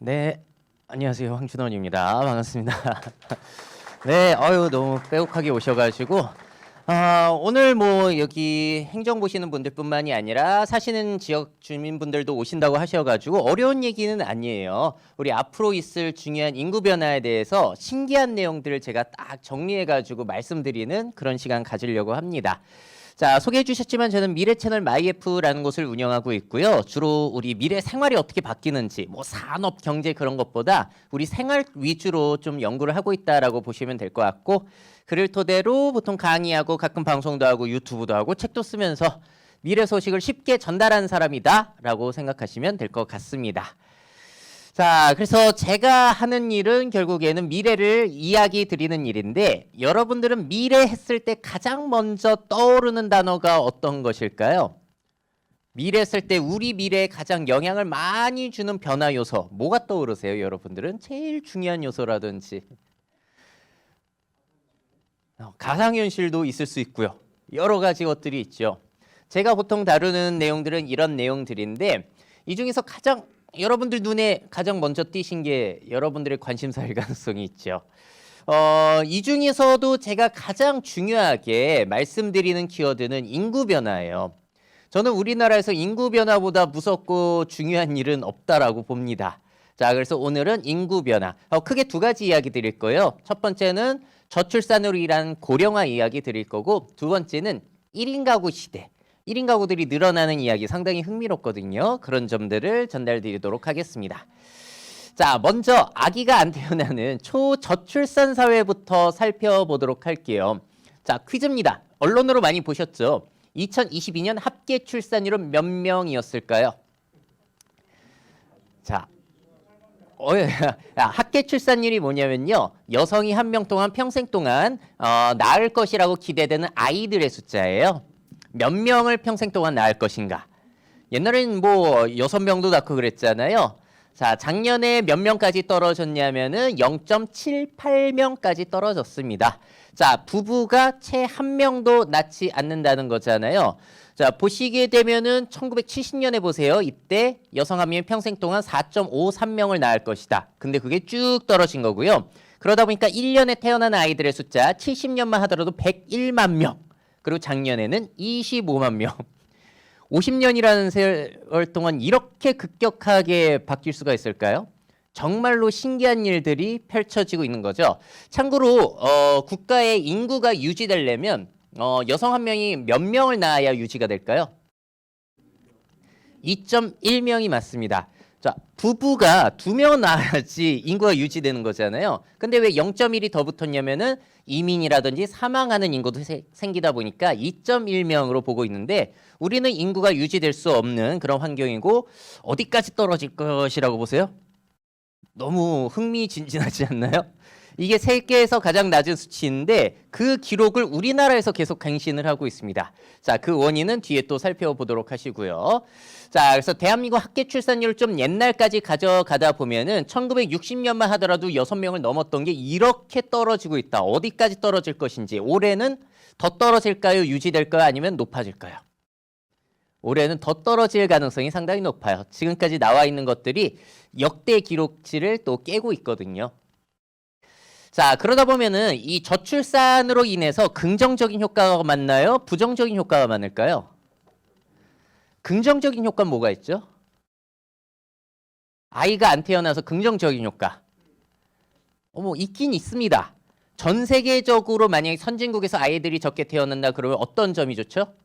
네, 안녕하세요. 황준원입니다. 반갑습니다. 네, 너무 빼곡하게 오셔가지고 오늘 뭐 여기 행정 보시는 분들뿐만이 아니라 사시는 지역 주민분들도 오신다고 하셔가지고 어려운 얘기는 아니에요. 우리 앞으로 있을 중요한 인구 변화에 대해서 신기한 내용들을 제가 딱 정리해가지고 말씀드리는 그런 시간 가지려고 합니다. 자, 소개해 주셨지만 저는 미래 채널 마이F라는 곳을 운영하고 있고요. 주로 우리 미래 생활이 어떻게 바뀌는지, 뭐 산업, 경제 그런 것보다 우리 생활 위주로 좀 연구를 하고 있다라고 보시면 될 것 같고, 그를 토대로 보통 강의하고 가끔 방송도 하고 유튜브도 하고 책도 쓰면서 미래 소식을 쉽게 전달하는 사람이다라고 생각하시면 될 것 같습니다. 자, 그래서 제가 하는 일은 결국에는 미래를 이야기 드리는 일인데 여러분들은 미래 했을 때 가장 먼저 떠오르는 단어가 어떤 것일까요? 미래 했을 때 우리 미래에 가장 영향을 많이 주는 변화 요소 뭐가 떠오르세요? 여러분들은 제일 중요한 요소라든지 가상현실도 있을 수 있고요. 여러 가지 것들이 있죠. 제가 보통 다루는 내용들은 이런 내용들인데 이 중에서 가장 여러분들 눈에 가장 먼저 띄신 게 여러분들의 관심사일 가능성이 있죠. 이 중에서도 제가 가장 중요하게 말씀드리는 키워드는 인구 변화예요. 저는 우리나라에서 인구 변화보다 무섭고 중요한 일은 없다라고 봅니다. 자, 그래서 오늘은 인구 변화. 크게 두 가지 이야기 드릴 거예요. 첫 번째는 저출산으로 인한 고령화 이야기 드릴 거고 두 번째는 1인 가구 시대. 1인 가구들이 늘어나는 이야기 상당히 흥미롭거든요. 그런 점들을 전달드리도록 하겠습니다. 자, 먼저 아기가 안 태어나는 초저출산 사회부터 살펴보도록 할게요. 자, 퀴즈입니다. 언론으로 많이 보셨죠? 2022년 합계 출산율은 몇 명이었을까요? 자, 합계 출산율이 뭐냐면요. 여성이 한 명 동안 평생 동안 낳을 것이라고 기대되는 아이들의 숫자예요. 몇 명을 평생 동안 낳을 것인가. 옛날에는 뭐 6명도 낳고 그랬잖아요. 자, 작년에 몇 명까지 떨어졌냐면은 0.78명까지 떨어졌습니다. 자, 부부가 채 한 명도 낳지 않는다는 거잖아요. 자, 보시게 되면은 1970년에 보세요. 이때 여성 한 명이 평생 동안 4.53명을 낳을 것이다. 근데 그게 쭉 떨어진 거고요. 그러다 보니까 1년에 태어난 아이들의 숫자 70년만 하더라도 101만 명. 그리고 작년에는 25만 명. 50년이라는 세월 동안 이렇게 급격하게 바뀔 수가 있을까요? 정말로 신기한 일들이 펼쳐지고 있는 거죠. 참고로 국가의 인구가 유지되려면 여성 한 명이 몇 명을 낳아야 유지가 될까요? 2.1명이 맞습니다. 자, 부부가 2명을 낳아야지 인구가 유지되는 거잖아요. 근데 왜 0.1이 더 붙었냐면은 이민이라든지 사망하는 인구도 생기다 보니까 2.1명으로 보고 있는데 우리는 인구가 유지될 수 없는 그런 환경이고 어디까지 떨어질 것이라고 보세요? 너무 흥미진진하지 않나요? 이게 세계에서 가장 낮은 수치인데 그 기록을 우리나라에서 계속 갱신을 하고 있습니다. 자, 그 원인은 뒤에 또 살펴보도록 하시고요. 자, 그래서 대한민국 합계 출산율 좀 옛날까지 가져가다 보면은 1960년만 하더라도 6명을 넘었던 게 이렇게 떨어지고 있다. 어디까지 떨어질 것인지. 올해는 더 떨어질까요? 유지될까요? 아니면 높아질까요? 올해는 더 떨어질 가능성이 상당히 높아요. 지금까지 나와 있는 것들이 역대 기록치를 또 깨고 있거든요. 자, 그러다 보면은 이 저출산으로 인해서 긍정적인 효과가 많나요? 부정적인 효과가 많을까요? 긍정적인 효과는 뭐가 있죠? 아이가 안 태어나서 긍정적인 효과. 있긴 있습니다. 전 세계적으로 만약에 선진국에서 아이들이 적게 태어난다 그러면 어떤 점이 좋죠?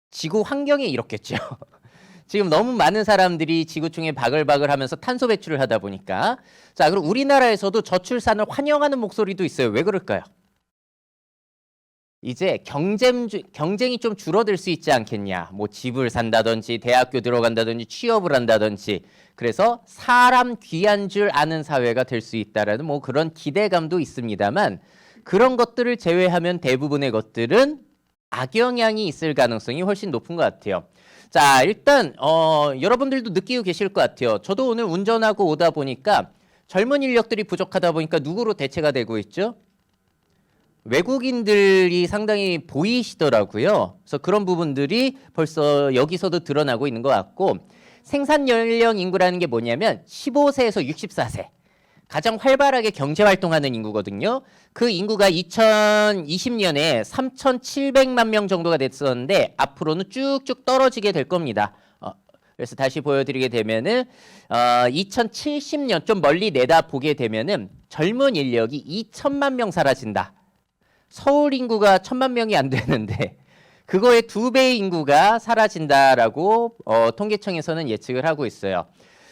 지구 환경에 이렇겠죠. 지금 너무 많은 사람들이 지구촌에 바글바글 하면서 탄소 배출을 하다 보니까. 자, 그리고 우리나라에서도 저출산을 환영하는 목소리도 있어요. 왜 그럴까요? 이제 경쟁이 좀 줄어들 수 있지 않겠냐. 뭐 집을 산다든지 대학교 들어간다든지 취업을 한다든지. 그래서 사람 귀한 줄 아는 사회가 될 수 있다라는 뭐 그런 기대감도 있습니다만 그런 것들을 제외하면 대부분의 것들은 악영향이 있을 가능성이 훨씬 높은 것 같아요. 자, 일단 여러분들도 느끼고 계실 것 같아요. 저도 오늘 운전하고 오다 보니까 젊은 인력들이 부족하다 보니까 누구로 대체가 되고 있죠? 외국인들이 상당히 보이시더라고요. 그래서 그런 부분들이 벌써 여기서도 드러나고 있는 것 같고 생산 연령 인구라는 게 뭐냐면 15세에서 64세. 가장 활발하게 경제 활동하는 인구거든요. 그 인구가 2020년에 3,700만 명 정도가 됐었는데 앞으로는 쭉쭉 떨어지게 될 겁니다. 그래서 다시 보여드리게 되면은 2070년 좀 멀리 내다 보게 되면은 젊은 인력이 2천만 명 사라진다. 서울 인구가 1,000만 명이 안 되는데 그거의 2배의 인구가 사라진다라고 통계청에서는 예측을 하고 있어요.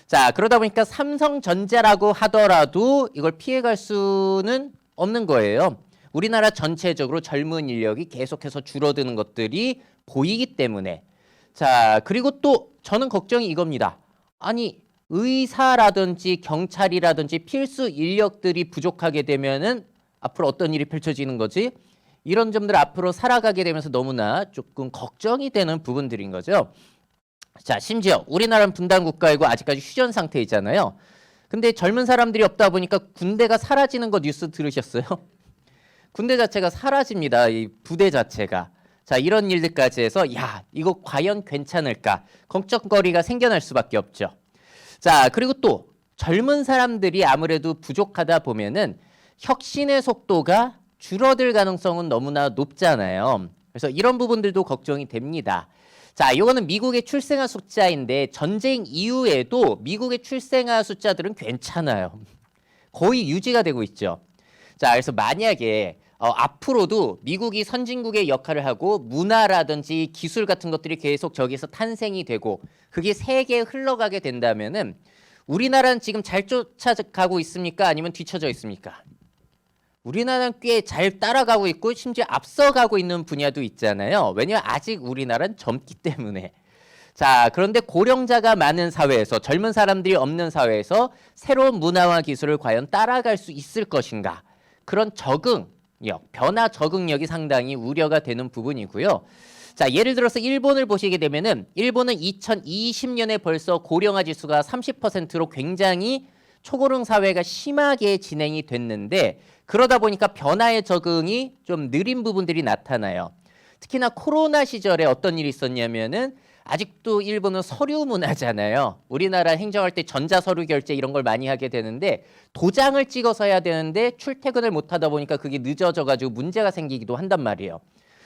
자, 그러다 보니까 삼성전자라고 하더라도 이걸 피해갈 수는 없는 거예요. 우리나라 전체적으로 젊은 인력이 계속해서 줄어드는 것들이 보이기 때문에. 자, 그리고 또 저는 걱정이 이겁니다. 아니, 의사라든지 경찰이라든지 필수 인력들이 부족하게 되면은 앞으로 어떤 일이 펼쳐지는 거지? 이런 점들 앞으로 살아가게 되면서 너무나 조금 걱정이 되는 부분들인 거죠. 자, 심지어 우리나라는 분단 국가이고 아직까지 휴전 상태이잖아요. 근데 젊은 사람들이 없다 보니까 군대가 사라지는 거 뉴스 들으셨어요? 군대 자체가 사라집니다. 이 부대 자체가. 자, 이런 일들까지 해서 야, 이거 과연 괜찮을까? 걱정거리가 생겨날 수밖에 없죠. 자, 그리고 또 젊은 사람들이 아무래도 부족하다 보면은 혁신의 속도가 줄어들 가능성은 너무나 높잖아요. 그래서 이런 부분들도 걱정이 됩니다. 자, 이거는 미국의 출생아 숫자인데 전쟁 이후에도 미국의 출생아 숫자들은 괜찮아요. 거의 유지가 되고 있죠. 자, 그래서 만약에 앞으로도 미국이 선진국의 역할을 하고 문화라든지 기술 같은 것들이 계속 저기서 탄생이 되고 그게 세계에 흘러가게 된다면은 우리나라는 지금 잘 쫓아가고 있습니까? 아니면 뒤처져 있습니까? 우리나라는 꽤 잘 따라가고 있고 심지어 앞서가고 있는 분야도 있잖아요. 왜냐하면 아직 우리나라는 젊기 때문에. 자, 그런데 고령자가 많은 사회에서 젊은 사람들이 없는 사회에서 새로운 문화와 기술을 과연 따라갈 수 있을 것인가? 그런 적응력, 변화 적응력이 상당히 우려가 되는 부분이고요. 자, 예를 들어서 일본을 보시게 되면은 일본은 2020년에 벌써 고령화 지수가 30%로 굉장히 초고령 사회가 심하게 진행이 됐는데 그러다 보니까 변화의 적응이 좀 느린 부분들이 나타나요. 특히나 코로나 시절에 어떤 일이 있었냐면은 아직도 일본은 서류 문화잖아요. 우리나라 행정할 때 전자서류 결제 이런 걸 많이 하게 되는데 도장을 찍어서 해야 되는데 출퇴근을 못 하다 보니까 그게 늦어져 가지고 문제가 생기기도 한단 말이에요.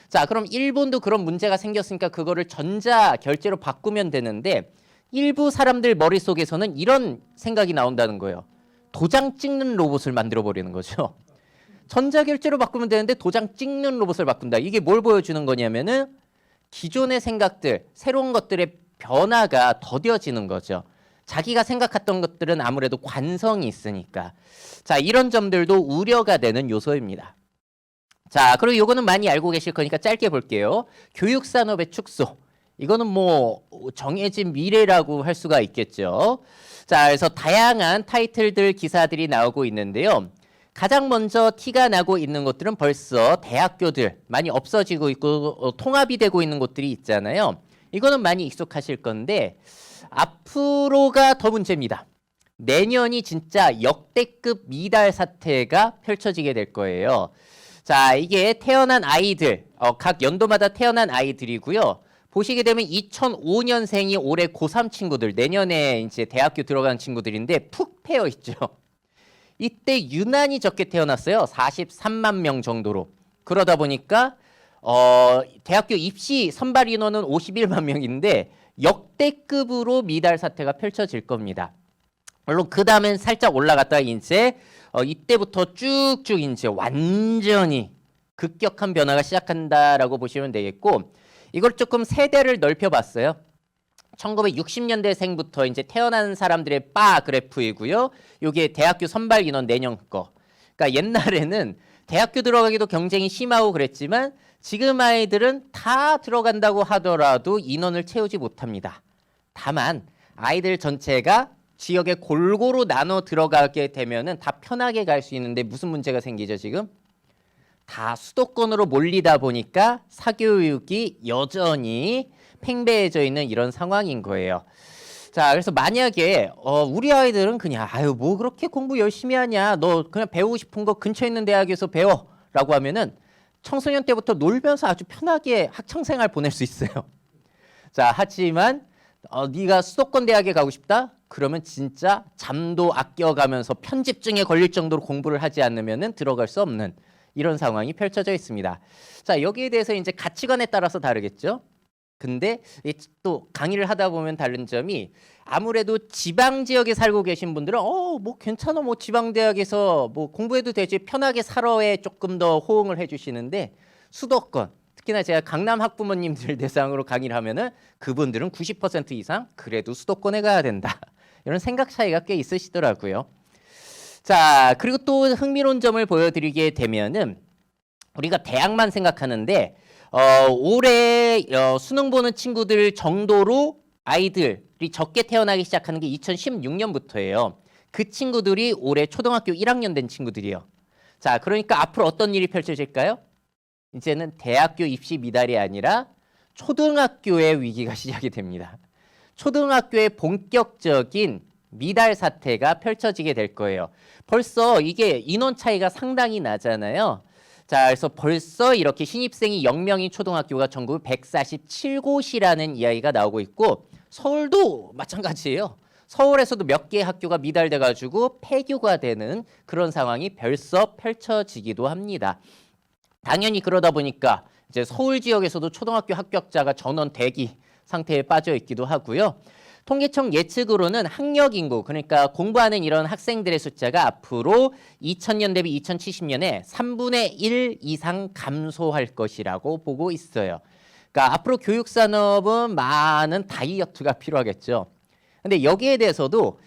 자, 그럼 일본도 그런 문제가 생겼으니까 그거를 전자 결제로 바꾸면 되는데 일부 사람들 머릿속에서는 이런 생각이 나온다는 거예요. 도장 찍는 로봇을 만들어 버리는 거죠. 전자결제로 바꾸면 되는데 도장 찍는 로봇을 바꾼다. 이게 뭘 보여주는 거냐면은 기존의 생각들, 새로운 것들의 변화가 더뎌지는 거죠. 자기가 생각했던 것들은 아무래도 관성이 있으니까. 자, 이런 점들도 우려가 되는 요소입니다. 자, 그리고 요거는 많이 알고 계실 거니까 짧게 볼게요. 교육산업의 축소. 이거는 뭐 정해진 미래라고 할 수가 있겠죠. 자, 그래서 다양한 타이틀들 기사들이 나오고 있는데요. 가장 먼저 티가 나고 있는 것들은 벌써 대학교들 많이 없어지고 있고 통합이 되고 있는 곳들이 있잖아요. 이거는 많이 익숙하실 건데 앞으로가 더 문제입니다. 내년이 진짜 역대급 미달 사태가 펼쳐지게 될 거예요. 자, 이게 태어난 아이들, 각 연도마다 태어난 아이들이고요. 보시게 되면 2005년생이 올해 고3 친구들, 내년에 이제 대학교 들어가는 친구들인데 푹 패여 있죠. 이때 유난히 적게 태어났어요. 43만 명 정도로. 그러다 보니까 대학교 입시 선발 인원은 51만 명인데 역대급으로 미달 사태가 펼쳐질 겁니다. 물론 그 다음엔 살짝 올라갔다가 이제 이때부터 쭉쭉 이제 완전히 급격한 변화가 시작한다라고 보시면 되겠고 이걸 조금 세대를 넓혀봤어요. 1960년대생부터 이제 태어난 사람들의 바 그래프이고요. 이게 대학교 선발 인원 내년 거. 그러니까 옛날에는 대학교 들어가기도 경쟁이 심하고 그랬지만 지금 아이들은 다 들어간다고 하더라도 인원을 채우지 못합니다. 다만 아이들 전체가 지역에 골고루 나눠 들어가게 되면은 다 편하게 갈 수 있는데 무슨 문제가 생기죠, 지금? 다 수도권으로 몰리다 보니까 사교육이 여전히 팽배해져 있는 이런 상황인 거예요. 자, 그래서 만약에 우리 아이들은 그냥 아유 뭐 그렇게 공부 열심히 하냐, 너 그냥 배우고 싶은 거 근처에 있는 대학에서 배워라고 하면은 청소년 때부터 놀면서 아주 편하게 학창 생활 보낼 수 있어요. 자, 하지만 네가 수도권 대학에 가고 싶다? 그러면 진짜 잠도 아껴가면서 편집증에 걸릴 정도로 공부를 하지 않으면은 들어갈 수 없는 이런 상황이 펼쳐져 있습니다. 자, 여기에 대해서 이제 가치관에 따라서 다르겠죠? 근데 또 강의를 하다 보면 다른 점이 아무래도 지방 지역에 살고 계신 분들은 뭐 괜찮아, 뭐 지방 대학에서 뭐 공부해도 되지, 편하게 살아에 조금 더 호응을 해주시는데, 수도권, 특히나 제가 강남 학부모님들 대상으로 강의를 하면은 그분들은 90% 이상 그래도 수도권에 가야 된다, 이런 생각 차이가 꽤 있으시더라고요. 자, 그리고 또 흥미로운 점을 보여드리게 되면은 우리가 대학만 생각하는데 올해 수능 보는 친구들 정도로 아이들이 적게 태어나기 시작하는 게 2016년부터예요. 그 친구들이 올해 초등학교 1학년 된 친구들이요. 자, 그러니까 앞으로 어떤 일이 펼쳐질까요? 이제는 대학교 입시 미달이 아니라 초등학교의 위기가 시작이 됩니다. 초등학교의 본격적인 미달 사태가 펼쳐지게 될 거예요. 벌써 이게 인원 차이가 상당히 나잖아요. 자, 그래서 벌써 이렇게 신입생이 0명인 초등학교가 전국 147곳이라는 이야기가 나오고 있고, 서울도 마찬가지예요. 서울에서도 몇 개의 학교가 미달돼 가지고 폐교가 되는 그런 상황이 벌써 펼쳐지기도 합니다. 당연히 그러다 보니까 이제 서울 지역에서도 초등학교 합격자가 전원 대기 상태에 빠져 있기도 하고요. 통계청 예측으로는 학력 인구, 그러니까 공부하는 이런 학생들의 숫자가 앞으로 2000년 대비 2070년에 3분의 1 이상 감소할 것이라고 보고 있어요. 그러니까 앞으로 교육 산업은 많은 다이어트가 필요하겠죠. 근데 여기에 대해서도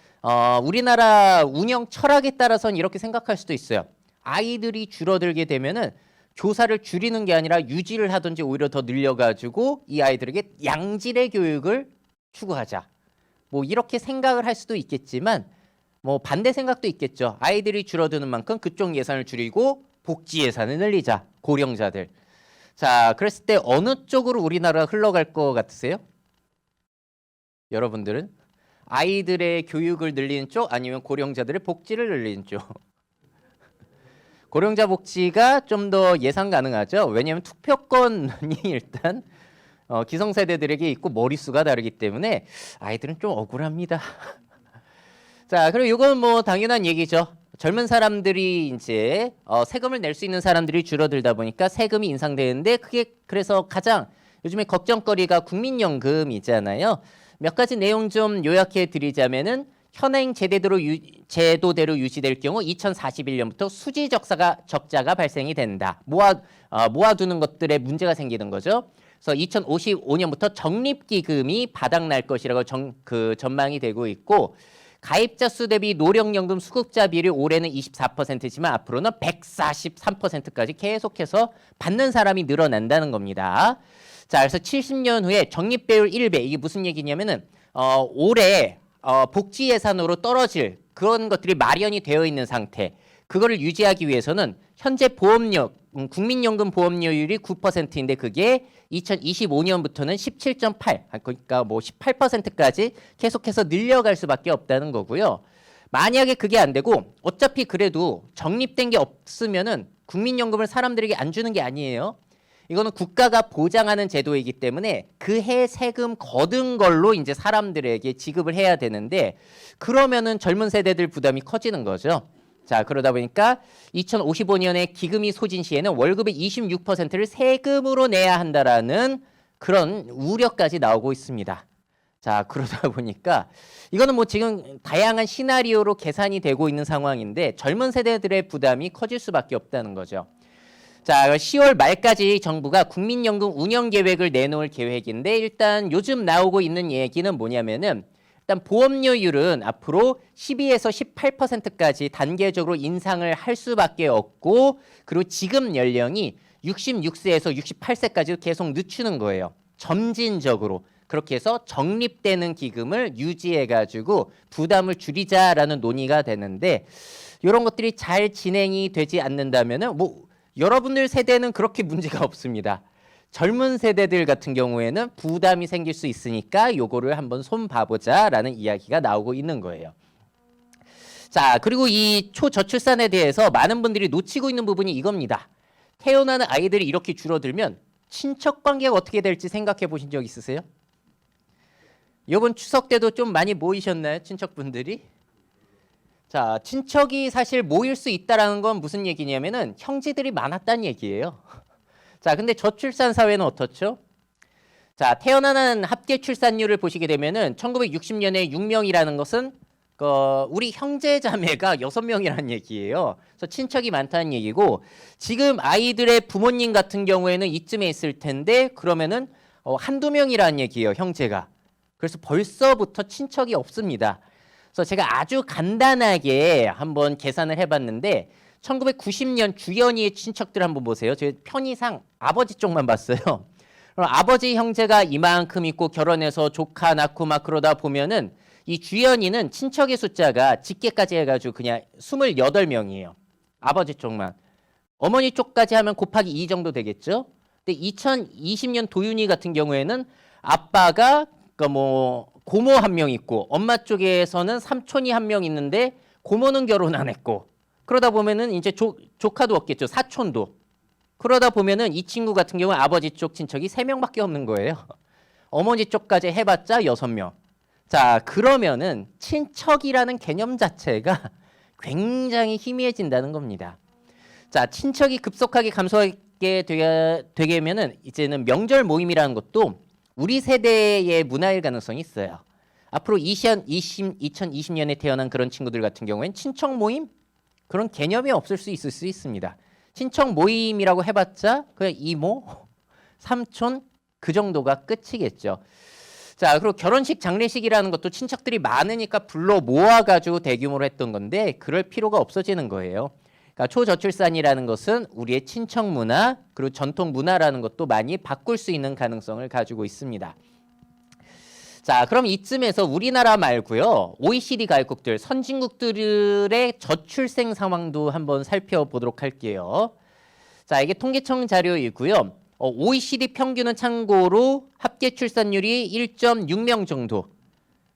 우리나라 운영 철학에 따라서는 이렇게 생각할 수도 있어요. 아이들이 줄어들게 되면은 교사를 줄이는 게 아니라 유지를 하든지 오히려 더 늘려가지고 이 아이들에게 양질의 교육을 추구하자. 뭐 이렇게 생각을 할 수도 있겠지만 뭐 반대 생각도 있겠죠. 아이들이 줄어드는 만큼 그쪽 예산을 줄이고 복지 예산을 늘리자. 고령자들. 자, 그랬을 때 어느 쪽으로 우리나라가 흘러갈 것 같으세요? 여러분들은? 아이들의 교육을 늘리는 쪽 아니면 고령자들의 복지를 늘리는 쪽? 고령자 복지가 좀 더 예상 가능하죠. 왜냐하면 투표권이 일단 기성세대들에게 있고 머릿수가 다르기 때문에 아이들은 좀 억울합니다. 자, 그리고 이건 뭐 당연한 얘기죠. 젊은 사람들이 이제 세금을 낼 수 있는 사람들이 줄어들다 보니까 세금이 인상되는데, 그게 그래서 가장 요즘에 걱정거리가 국민연금이잖아요. 몇 가지 내용 좀 요약해 드리자면은 현행 제도대로 유지될 경우 2041년부터 수지 적자가 발생이 된다. 모아두는 것들에 문제가 생기는 거죠. 그래서 2055년부터 적립기금이 바닥날 것이라고 전망이 되고 있고, 가입자 수 대비 노령연금 수급자 비율이 올해는 24%지만 앞으로는 143%까지 계속해서 받는 사람이 늘어난다는 겁니다. 자, 그래서 70년 후에 적립배율 1배, 이게 무슨 얘기냐면은 올해 복지 예산으로 떨어질 그런 것들이 마련이 되어 있는 상태, 그거를 유지하기 위해서는 현재 국민연금 보험료율이 9%인데 그게 2025년부터는 17.8, 그러니까 뭐 18%까지 계속해서 늘려갈 수밖에 없다는 거고요. 만약에 그게 안 되고, 어차피 그래도 적립된 게 없으면은 국민연금을 사람들에게 안 주는 게 아니에요. 이거는 국가가 보장하는 제도이기 때문에 그 해 세금 거둔 걸로 이제 사람들에게 지급을 해야 되는데, 그러면은 젊은 세대들 부담이 커지는 거죠. 자, 그러다 보니까 2055년에 기금이 소진 시에는 월급의 26%를 세금으로 내야 한다라는 그런 우려까지 나오고 있습니다. 자, 그러다 보니까 이거는 뭐 지금 다양한 시나리오로 계산이 되고 있는 상황인데 젊은 세대들의 부담이 커질 수밖에 없다는 거죠. 자, 10월 말까지 정부가 국민연금 운영 계획을 내놓을 계획인데, 일단 요즘 나오고 있는 얘기는 뭐냐면은 일단 보험료율은 앞으로 12에서 18%까지 단계적으로 인상을 할 수밖에 없고, 그리고 지급 연령이 66세에서 68세까지 계속 늦추는 거예요. 점진적으로. 그렇게 해서 적립되는 기금을 유지해가지고 부담을 줄이자라는 논의가 되는데, 이런 것들이 잘 진행이 되지 않는다면은 뭐 여러분들 세대는 그렇게 문제가 없습니다. 젊은 세대들 같은 경우에는 부담이 생길 수 있으니까 요거를 한번 손봐보자라는 이야기가 나오고 있는 거예요. 자, 그리고 이 초저출산에 대해서 많은 분들이 놓치고 있는 부분이 이겁니다. 태어나는 아이들이 이렇게 줄어들면 친척 관계가 어떻게 될지 생각해 보신 적 있으세요? 이번 추석 때도 좀 많이 모이셨나요? 친척분들이? 자, 친척이 사실 모일 수 있다라는 건 무슨 얘기냐면은 형제들이 많았다는 얘기예요. 자, 근데 저출산 사회는 어떻죠? 자, 태어나는 합계 출산율을 보시게 되면은 1960년에 6명이라는 것은 우리 형제 자매가 6명이라는 얘기예요. 그래서 친척이 많다는 얘기고, 지금 아이들의 부모님 같은 경우에는 이쯤에 있을 텐데 그러면은 한두 명이라는 얘기예요, 형제가. 그래서 벌써부터 친척이 없습니다. 그래서 제가 아주 간단하게 한번 계산을 해봤는데 1990년 주연이의 친척들 한번 보세요. 제 편의상 아버지 쪽만 봤어요. 그럼 아버지 형제가 이만큼 있고 결혼해서 조카 낳고 막 그러다 보면은 이 주연이는 친척의 숫자가 직계까지 해가지고 그냥 28명이에요. 아버지 쪽만. 어머니 쪽까지 하면 곱하기 2 정도 되겠죠. 근데 2020년 도윤이 같은 경우에는 아빠가 뭐 고모 한 명 있고 엄마 쪽에서는 삼촌이 한 명 있는데 고모는 결혼 안 했고 그러다 보면은 이제 조카도 없겠죠. 사촌도. 그러다 보면은 이 친구 같은 경우는 아버지 쪽 친척이 3명밖에 없는 거예요. 어머니 쪽까지 해봤자 6명. 자, 그러면은 친척이라는 개념 자체가 굉장히 희미해진다는 겁니다. 자, 친척이 급속하게 감소하게 되면은 이제는 명절 모임이라는 것도 우리 세대의 문화일 가능성이 있어요. 앞으로 2020년에 태어난 그런 친구들 같은 경우엔 친척 모임 그런 개념이 없을 수 있을 수 있습니다. 친척 모임이라고 해봤자 그냥 이모, 삼촌 그 정도가 끝이겠죠. 자, 그리고 결혼식, 장례식이라는 것도 친척들이 많으니까 불러 모아가지고 대규모로 했던 건데 그럴 필요가 없어지는 거예요. 그러니까 초저출산이라는 것은 우리의 친척 문화 그리고 전통 문화라는 것도 많이 바꿀 수 있는 가능성을 가지고 있습니다. 자, 그럼 이쯤에서 우리나라 말고요. OECD 가입국들, 선진국들의 저출생 상황도 한번 살펴보도록 할게요. 자, 이게 통계청 자료이고요. OECD 평균은 참고로 합계 출산율이 1.6명 정도.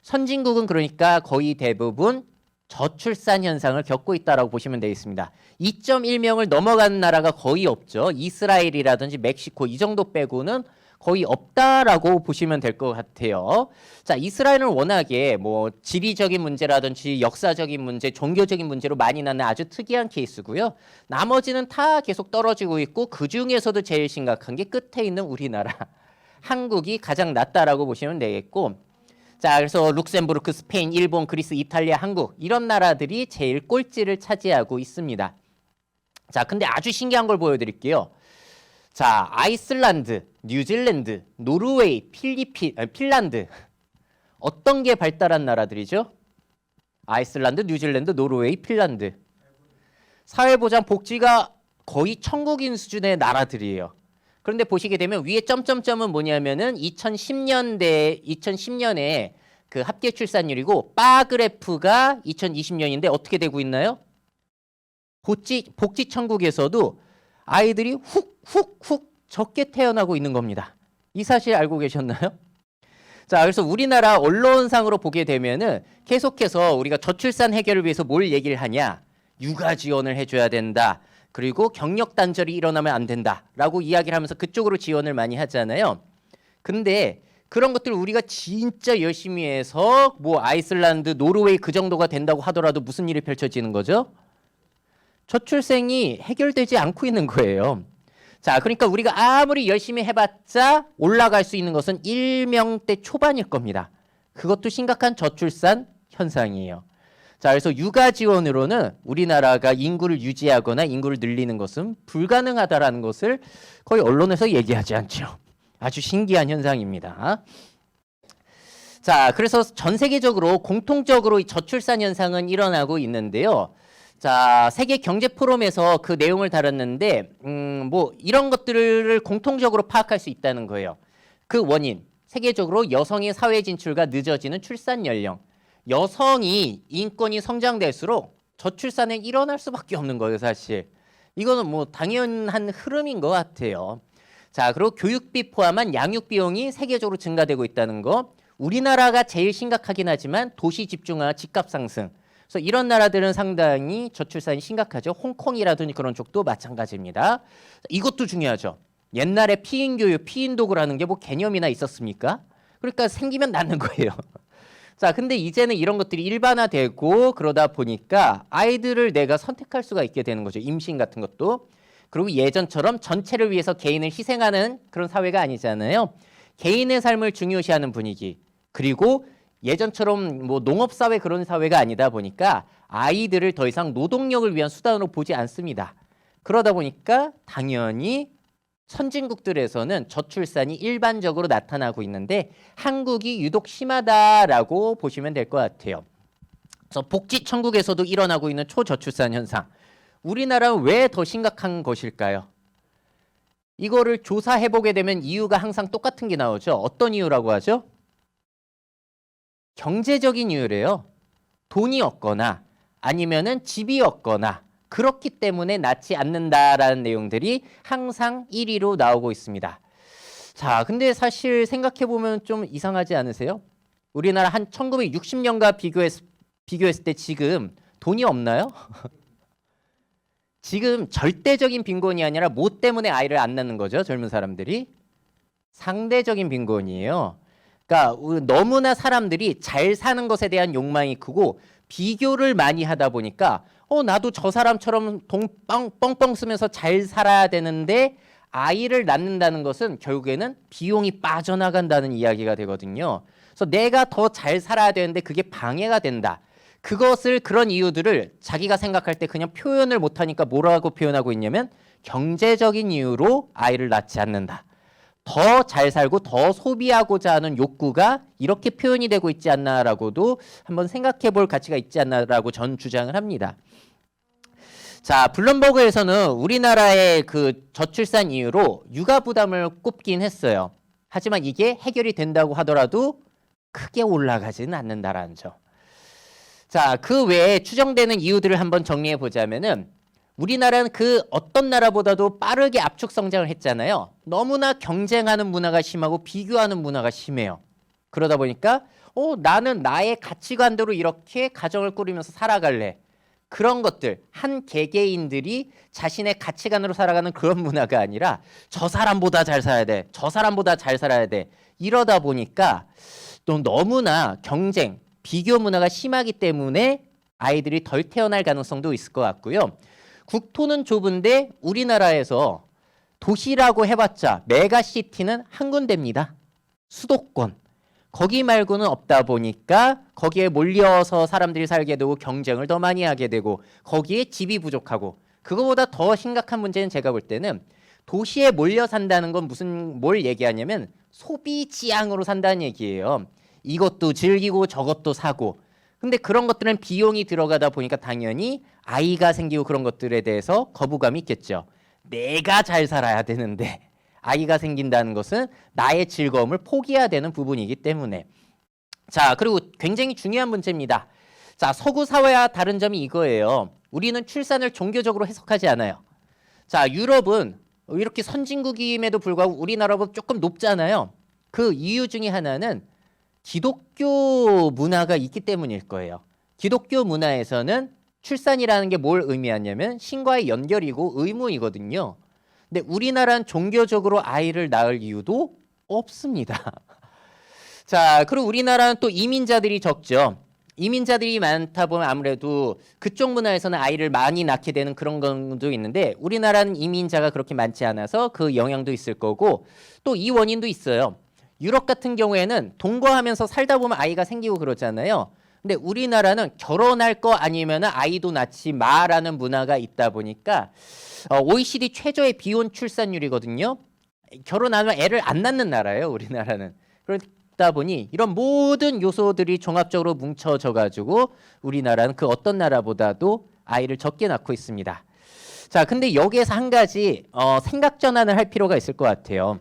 선진국은 그러니까 거의 대부분 저출산 현상을 겪고 있다라고 보시면 되겠습니다. 2.1명을 넘어가는 나라가 거의 없죠. 이스라엘이라든지 멕시코 이 정도 빼고는 거의 없다라고 보시면 될 것 같아요. 자, 이스라엘은 워낙에 뭐 지리적인 문제라든지 역사적인 문제, 종교적인 문제로 많이 나는 아주 특이한 케이스고요. 나머지는 다 계속 떨어지고 있고 그 중에서도 제일 심각한 게 끝에 있는 우리나라, 한국이 가장 낮다라고 보시면 되겠고, 자, 그래서 룩셈부르크, 스페인, 일본, 그리스, 이탈리아, 한국 이런 나라들이 제일 꼴찌를 차지하고 있습니다. 자, 근데 아주 신기한 걸 보여드릴게요. 자, 아이슬란드, 뉴질랜드, 노르웨이, 핀란드 어떤 게 발달한 나라들이죠? 아이슬란드, 뉴질랜드, 노르웨이, 핀란드 사회보장 복지가 거의 천국인 수준의 나라들이에요. 그런데 보시게 되면 위에 점점점은 뭐냐면은 2010년에 그 합계 출산율이고 바 그래프가 2020년인데 어떻게 되고 있나요? 복지 천국에서도 아이들이 훅 적게 태어나고 있는 겁니다. 이 사실 알고 계셨나요? 자, 그래서 우리나라 언론상으로 보게 되면은 계속해서 우리가 저출산 해결을 위해서 뭘 얘기를 하냐? 육아 지원을 해줘야 된다. 그리고 경력 단절이 일어나면 안 된다라고 이야기를 하면서 그쪽으로 지원을 많이 하잖아요. 근데 그런 것들 우리가 진짜 열심히 해서 뭐 아이슬란드, 노르웨이 그 정도가 된다고 하더라도 무슨 일이 펼쳐지는 거죠? 저출생이 해결되지 않고 있는 거예요. 자, 그러니까 우리가 아무리 열심히 해봤자 올라갈 수 있는 것은 1명대 초반일 겁니다. 그것도 심각한 저출산 현상이에요. 자, 그래서 육아 지원으로는 우리나라가 인구를 유지하거나 인구를 늘리는 것은 불가능하다라는 것을 거의 언론에서 얘기하지 않죠. 아주 신기한 현상입니다. 자, 그래서 전 세계적으로 공통적으로 이 저출산 현상은 일어나고 있는데요. 자, 세계 경제 포럼에서 그 내용을 다뤘는데 뭐 이런 것들을 공통적으로 파악할 수 있다는 거예요. 그 원인, 세계적으로 여성의 사회 진출과 늦어지는 출산 연령. 여성이 인권이 성장될수록 저출산은 일어날 수밖에 없는 거예요, 사실. 이거는 뭐 당연한 흐름인 것 같아요. 자, 그리고 교육비 포함한 양육 비용이 세계적으로 증가되고 있다는 거. 우리나라가 제일 심각하긴 하지만 도시 집중화, 집값 상승. 그래서 이런 나라들은 상당히 저출산이 심각하죠. 홍콩이라든지 그런 쪽도 마찬가지입니다. 이것도 중요하죠. 옛날에 피인 교육, 피인 도구라는 게 뭐 개념이나 있었습니까? 그러니까 생기면 낳는 거예요. 자, 근데 이제는 이런 것들이 일반화되고 그러다 보니까 아이들을 내가 선택할 수가 있게 되는 거죠. 임신 같은 것도. 그리고 예전처럼 전체를 위해서 개인을 희생하는 그런 사회가 아니잖아요. 개인의 삶을 중요시하는 분위기. 그리고 예전처럼 뭐 농업사회 그런 사회가 아니다 보니까 아이들을 더 이상 노동력을 위한 수단으로 보지 않습니다. 그러다 보니까 당연히 선진국들에서는 저출산이 일반적으로 나타나고 있는데 한국이 유독 심하다라고 보시면 될 것 같아요. 그래서 복지천국에서도 일어나고 있는 초저출산 현상. 우리나라는 왜 더 심각한 것일까요? 이거를 조사해보게 되면 이유가 항상 똑같은 게 나오죠. 어떤 이유라고 하죠? 경제적인 이유래요. 돈이 없거나 아니면은 집이 없거나 그렇기 때문에 낳지 않는다라는 내용들이 항상 1위로 나오고 있습니다. 자, 근데 사실 생각해보면 좀 이상하지 않으세요? 우리나라 한 1960년과 비교했을 때 지금 돈이 없나요? 지금 절대적인 빈곤이 아니라 뭐 때문에 아이를 안 낳는 거죠? 젊은 사람들이. 상대적인 빈곤이에요. 그러니까 너무나 사람들이 잘 사는 것에 대한 욕망이 크고 비교를 많이 하다 보니까 나도 저 사람처럼 돈 뻥뻥 쓰면서 잘 살아야 되는데 아이를 낳는다는 것은 결국에는 비용이 빠져나간다는 이야기가 되거든요. 그래서 내가 더 잘 살아야 되는데 그게 방해가 된다. 그것을 그런 이유들을 자기가 생각할 때 그냥 표현을 못하니까 뭐라고 표현하고 있냐면 경제적인 이유로 아이를 낳지 않는다. 더 잘 살고 더 소비하고자 하는 욕구가 이렇게 표현이 되고 있지 않나라고도 한번 생각해 볼 가치가 있지 않나라고 전 주장을 합니다. 자, 블룸버그에서는 우리나라의 그 저출산 이유로 육아 부담을 꼽긴 했어요. 하지만 이게 해결이 된다고 하더라도 크게 올라가지는 않는다라는 점. 자, 그 외에 추정되는 이유들을 한번 정리해 보자면은 우리나라는 그 어떤 나라보다도 빠르게 압축 성장을 했잖아요. 너무나 경쟁하는 문화가 심하고 비교하는 문화가 심해요. 그러다 보니까 나는 나의 가치관대로 이렇게 가정을 꾸리면서 살아갈래. 그런 것들, 한 개개인들이 자신의 가치관으로 살아가는 그런 문화가 아니라 저 사람보다 잘 살아야 돼. 저 사람보다 잘 살아야 돼. 이러다 보니까 또 너무나 경쟁, 비교 문화가 심하기 때문에 아이들이 덜 태어날 가능성도 있을 것 같고요. 국토는 좁은데 우리나라에서 도시라고 해봤자 메가시티는 한 군데입니다. 수도권. 거기 말고는 없다 보니까 거기에 몰려서 사람들이 살게 되고 경쟁을 더 많이 하게 되고 거기에 집이 부족하고 그거보다 더 심각한 문제는 제가 볼 때는 도시에 몰려 산다는 건 뭘 얘기하냐면 소비 지향으로 산다는 얘기예요. 이것도 즐기고 저것도 사고. 근데 그런 것들은 비용이 들어가다 보니까 당연히 아이가 생기고 그런 것들에 대해서 거부감이 있겠죠. 내가 잘 살아야 되는데 아이가 생긴다는 것은 나의 즐거움을 포기해야 되는 부분이기 때문에. 자, 그리고 굉장히 중요한 문제입니다. 자, 서구 사회와 다른 점이 이거예요. 우리는 출산을 종교적으로 해석하지 않아요. 자, 유럽은 이렇게 선진국임에도 불구하고 우리나라보다 조금 높잖아요. 그 이유 중에 하나는 기독교 문화가 있기 때문일 거예요. 기독교 문화에서는 출산이라는 게 뭘 의미하냐면 신과의 연결이고 의무이거든요. 근데 우리나라는 종교적으로 아이를 낳을 이유도 없습니다. 자, 그리고 우리나라는 또 이민자들이 적죠. 이민자들이 많다 보면 아무래도 그쪽 문화에서는 아이를 많이 낳게 되는 그런 것도 있는데 우리나라는 이민자가 그렇게 많지 않아서 그 영향도 있을 거고 또 이 원인도 있어요. 유럽 같은 경우에는 동거하면서 살다 보면 아이가 생기고 그러잖아요. 근데 우리나라는 결혼할 거 아니면 아이도 낳지 마라는 문화가 있다 보니까 OECD 최저의 비혼 출산율이거든요. 결혼 안 하면 애를 안 낳는 나라예요, 우리나라는. 그러다 보니 이런 모든 요소들이 종합적으로 뭉쳐져 가지고 우리나라는 그 어떤 나라보다도 아이를 적게 낳고 있습니다. 자, 근데 여기에서 한 가지 생각 전환을 할 필요가 있을 것 같아요.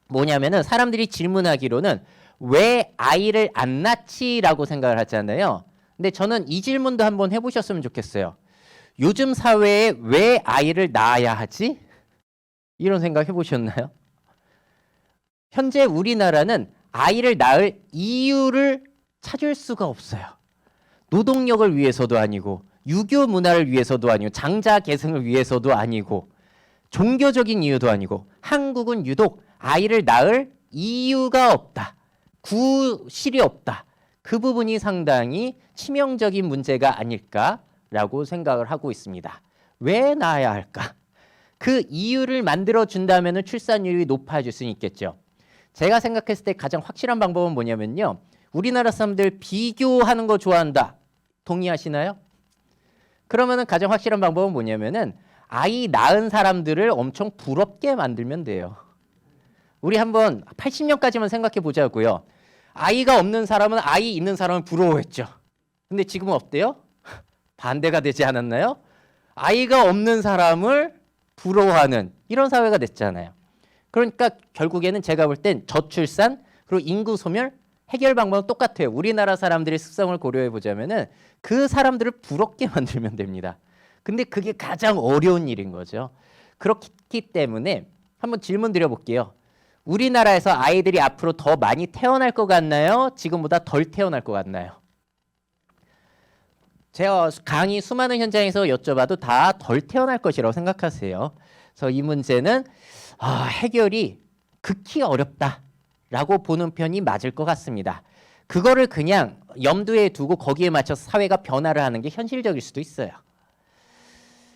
뭐냐면은 사람들이 질문하기로는 왜 아이를 안 낳지라고 생각을 하잖아요. 근데 저는 이 질문도 한번 해보셨으면 좋겠어요. 요즘 사회에 왜 아이를 낳아야 하지? 이런 생각 해보셨나요? 현재 우리나라는 아이를 낳을 이유를 찾을 수가 없어요. 노동력을 위해서도 아니고 유교 문화를 위해서도 아니고 장자 계승을 위해서도 아니고 종교적인 이유도 아니고 한국은 유독 아이를 낳을 이유가 없다. 구실이 없다. 그 부분이 상당히 치명적인 문제가 아닐까라고 생각을 하고 있습니다. 왜 낳아야 할까? 그 이유를 만들어 준다면 출산율이 높아질 수 있겠죠. 제가 생각했을 때 가장 확실한 방법은 뭐냐면요. 우리나라 사람들 비교하는 거 좋아한다. 동의하시나요? 그러면은 가장 확실한 방법은 뭐냐면은 아이 낳은 사람들을 엄청 부럽게 만들면 돼요. 우리 한번 80년까지만 생각해 보자고요. 아이가 없는 사람은 아이 있는 사람을 부러워했죠. 근데 지금은 어때요? 반대가 되지 않았나요? 아이가 없는 사람을 부러워하는 이런 사회가 됐잖아요. 그러니까 결국에는 제가 볼 땐 저출산 그리고 인구 소멸 해결 방법은 똑같아요. 우리나라 사람들의 습성을 고려해 보자면은 그 사람들을 부럽게 만들면 됩니다. 근데 그게 가장 어려운 일인 거죠. 그렇기 때문에 한번 질문 드려볼게요. 우리나라에서 아이들이 앞으로 더 많이 태어날 것 같나요? 지금보다 덜 태어날 것 같나요? 제가 강의 수많은 현장에서 여쭤봐도 다 덜 태어날 것이라고 생각하세요. 그래서 이 문제는 해결이 극히 어렵다라고 보는 편이 맞을 것 같습니다. 그거를 그냥 염두에 두고 거기에 맞춰서 사회가 변화를 하는 게 현실적일 수도 있어요.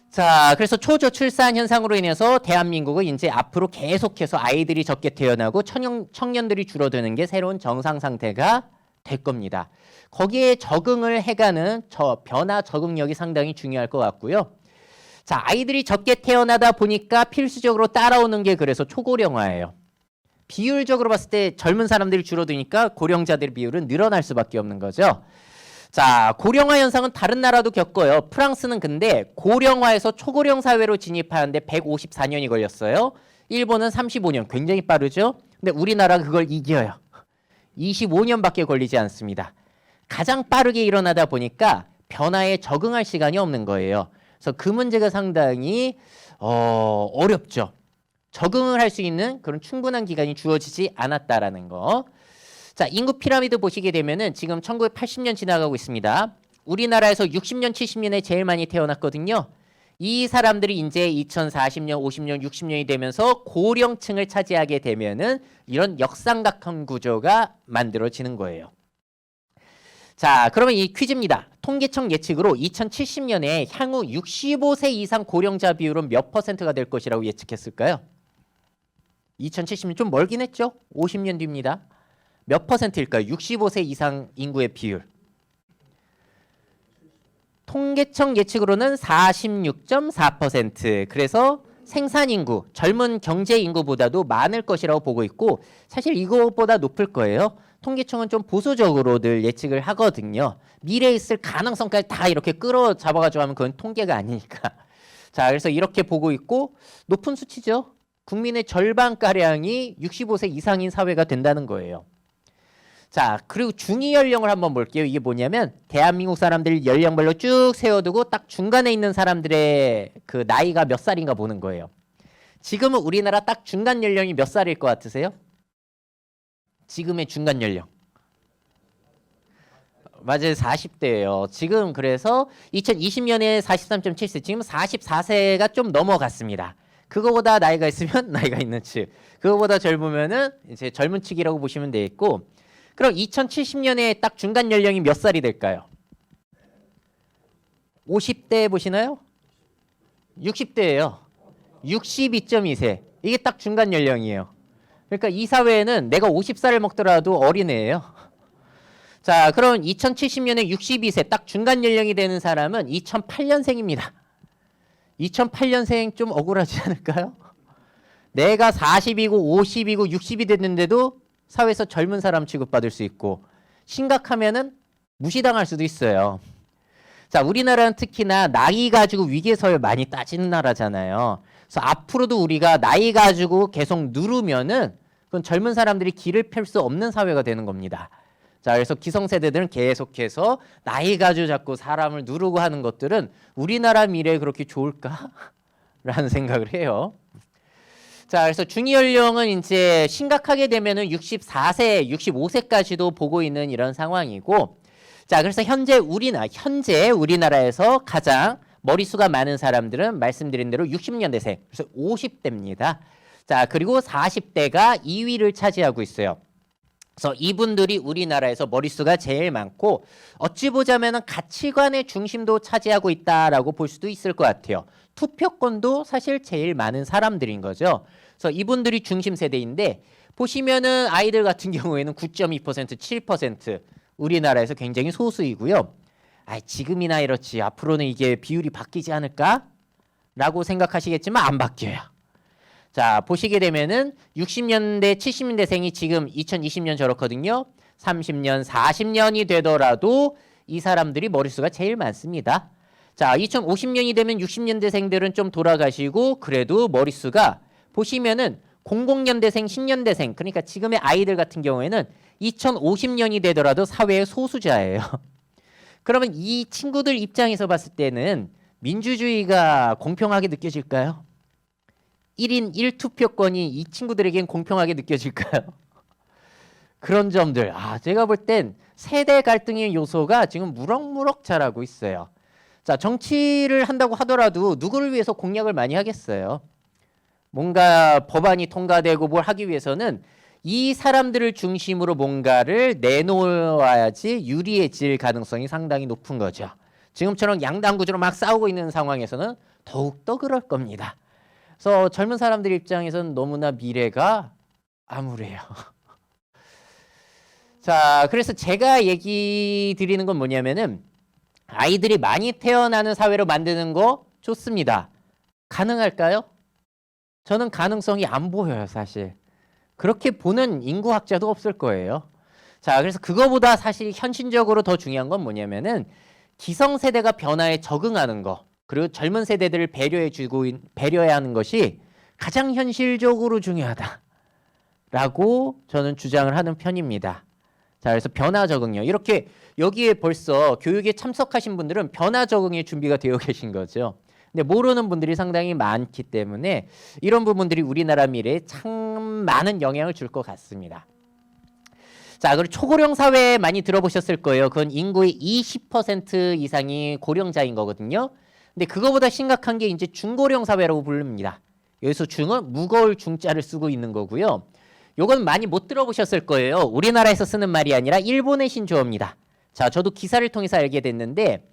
자, 그래서 초저출산 현상으로 인해서 대한민국은 이제 앞으로 계속해서 아이들이 적게 태어나고 청년들이 줄어드는 게 새로운 정상 상태가 될 겁니다. 거기에 적응을 해가는 변화 적응력이 상당히 중요할 것 같고요. 자, 아이들이 적게 태어나다 보니까 필수적으로 따라오는 게 그래서 초고령화예요. 비율적으로 봤을 때 젊은 사람들이 줄어드니까 고령자들의 비율은 늘어날 수밖에 없는 거죠. 자, 고령화 현상은 다른 나라도 겪어요. 프랑스는 근데 고령화에서 초고령 사회로 진입하는데 154년이 걸렸어요. 일본은 35년, 굉장히 빠르죠. 근데 우리나라가 그걸 이겨요. 25년밖에 걸리지 않습니다. 가장 빠르게 일어나다 보니까 변화에 적응할 시간이 없는 거예요. 그래서 그 문제가 상당히 어렵죠. 적응을 할 수 있는 그런 충분한 기간이 주어지지 않았다라는 거. 자, 인구 피라미드 보시게 되면은 지금 1980년 지나가고 있습니다. 우리나라에서 60년, 70년에 제일 많이 태어났거든요. 이 사람들이 이제 2040년, 50년, 60년이 되면서 고령층을 차지하게 되면은 이런 역삼각형 구조가 만들어지는 거예요. 자, 그러면 이 퀴즈입니다. 통계청 예측으로 2070년에 향후 65세 이상 고령자 비율은 몇 퍼센트가 될 것이라고 예측했을까요? 2070년 좀 멀긴 했죠? 50년 뒤입니다. 몇 퍼센트일까요? 65세 이상 인구의 비율. 통계청 예측으로는 46.4%. 그래서 생산인구, 젊은 경제인구보다도 많을 것이라고 보고 있고 사실 이것보다 높을 거예요. 통계청은 좀 보수적으로 늘 예측을 하거든요. 미래에 있을 가능성까지 다 이렇게 끌어잡아가지고 하면 그건 통계가 아니니까. 자, 그래서 이렇게 보고 있고 높은 수치죠. 국민의 절반가량이 65세 이상인 사회가 된다는 거예요. 자, 그리고 중위 연령을 한번 볼게요. 이게 뭐냐면 대한민국 사람들 연령별로 쭉 세워두고 딱 중간에 있는 사람들의 그 나이가 몇 살인가 보는 거예요. 지금은 우리나라 딱 중간 연령이 몇 살일 것 같으세요? 지금의 중간 연령. 맞아요. 40대예요. 지금 그래서 2020년에 43.7세, 지금 44세가 좀 넘어갔습니다. 그거보다 나이가 있으면 나이가 있는 측, 그거보다 젊으면은 이제 젊은 측이라고 보시면 되겠고, 그럼 2070년에 딱 중간 연령이 몇 살이 될까요? 50대 보시나요? 60대예요. 62.2세. 이게 딱 중간 연령이에요. 그러니까 이 사회에는 내가 50살을 먹더라도 어린애예요. 자, 그럼 2070년에 62세 딱 중간 연령이 되는 사람은 2008년생입니다. 2008년생 좀 억울하지 않을까요? 내가 40이고 50이고 60이 됐는데도 사회에서 젊은 사람 취급받을 수 있고 심각하면은 무시당할 수도 있어요. 자, 우리나라는 특히나 나이 가지고 위계서열 많이 따지는 나라잖아요. 그래서 앞으로도 우리가 나이 가지고 계속 누르면은 그건 젊은 사람들이 길을 펼 수 없는 사회가 되는 겁니다. 자, 그래서 기성세대들은 계속해서 나이 가지고 자꾸 사람을 누르고 하는 것들은 우리나라 미래에 그렇게 좋을까? 라는 생각을 해요. 자, 그래서 중위 연령은 이제 심각하게 되면은 64세, 65세까지도 보고 있는 이런 상황이고, 자, 그래서 현재 우리나라에서 가장 머리수가 많은 사람들은 말씀드린 대로 60년대생, 그래서 50대입니다. 자, 그리고 40대가 2위를 차지하고 있어요. 그래서 이분들이 우리나라에서 머릿수가 제일 많고 어찌 보자면 가치관의 중심도 차지하고 있다라고 볼 수도 있을 것 같아요. 투표권도 사실 제일 많은 사람들인 거죠. 그래서 이분들이 중심 세대인데 보시면은 아이들 같은 경우에는 9.2%, 7% 우리나라에서 굉장히 소수이고요. 지금이나 이렇지 앞으로는 이게 비율이 바뀌지 않을까? 라고 생각하시겠지만 안 바뀌어요. 자, 보시게 되면은 60년대, 70년대생이 지금 2020년 저렇거든요. 30년, 40년이 되더라도 이 사람들이 머릿수가 제일 많습니다. 자, 2050년이 되면 60년대생들은 좀 돌아가시고 그래도 머릿수가 보시면은 00년대생, 10년대생 그러니까 지금의 아이들 같은 경우에는 2050년이 되더라도 사회의 소수자예요. 그러면 이 친구들 입장에서 봤을 때는 민주주의가 공평하게 느껴질까요? 1인 1투표권이 이 친구들에겐 공평하게 느껴질까요? 그런 점들 제가 볼 땐 세대 갈등의 요소가 지금 무럭무럭 자라고 있어요. 자, 정치를 한다고 하더라도 누구를 위해서 공약을 많이 하겠어요? 뭔가 법안이 통과되고 뭘 하기 위해서는 이 사람들을 중심으로 뭔가를 내놓아야지 유리해질 가능성이 상당히 높은 거죠. 지금처럼 양당 구조로 막 싸우고 있는 상황에서는 더욱더 그럴 겁니다. 그래서 젊은 사람들 입장에서는 너무나 미래가 암울해요. 자, 그래서 제가 얘기 드리는 건 뭐냐면은 아이들이 많이 태어나는 사회로 만드는 거 좋습니다. 가능할까요? 저는 가능성이 안 보여요, 사실. 그렇게 보는 인구학자도 없을 거예요. 자, 그래서 그거보다 사실 현실적으로 더 중요한 건 뭐냐면은 기성세대가 변화에 적응하는 거 그리고 젊은 세대들을 배려해야 하는 것이 가장 현실적으로 중요하다라고 저는 주장을 하는 편입니다. 자, 그래서 변화 적응요. 이렇게 여기에 벌써 교육에 참석하신 분들은 변화 적응에 준비가 되어 계신 거죠. 근데 모르는 분들이 상당히 많기 때문에 이런 부분들이 우리나라 미래에 참 많은 영향을 줄 것 같습니다. 자, 그리고 초고령 사회 많이 들어보셨을 거예요. 그건 인구의 20% 이상이 고령자인 거거든요. 근데 그거보다 심각한 게 이제 중고령 사회라고 부릅니다. 여기서 중은 무거울 중자를 쓰고 있는 거고요. 요건 많이 못 들어보셨을 거예요. 우리나라에서 쓰는 말이 아니라 일본의 신조어입니다. 자, 저도 기사를 통해서 알게 됐는데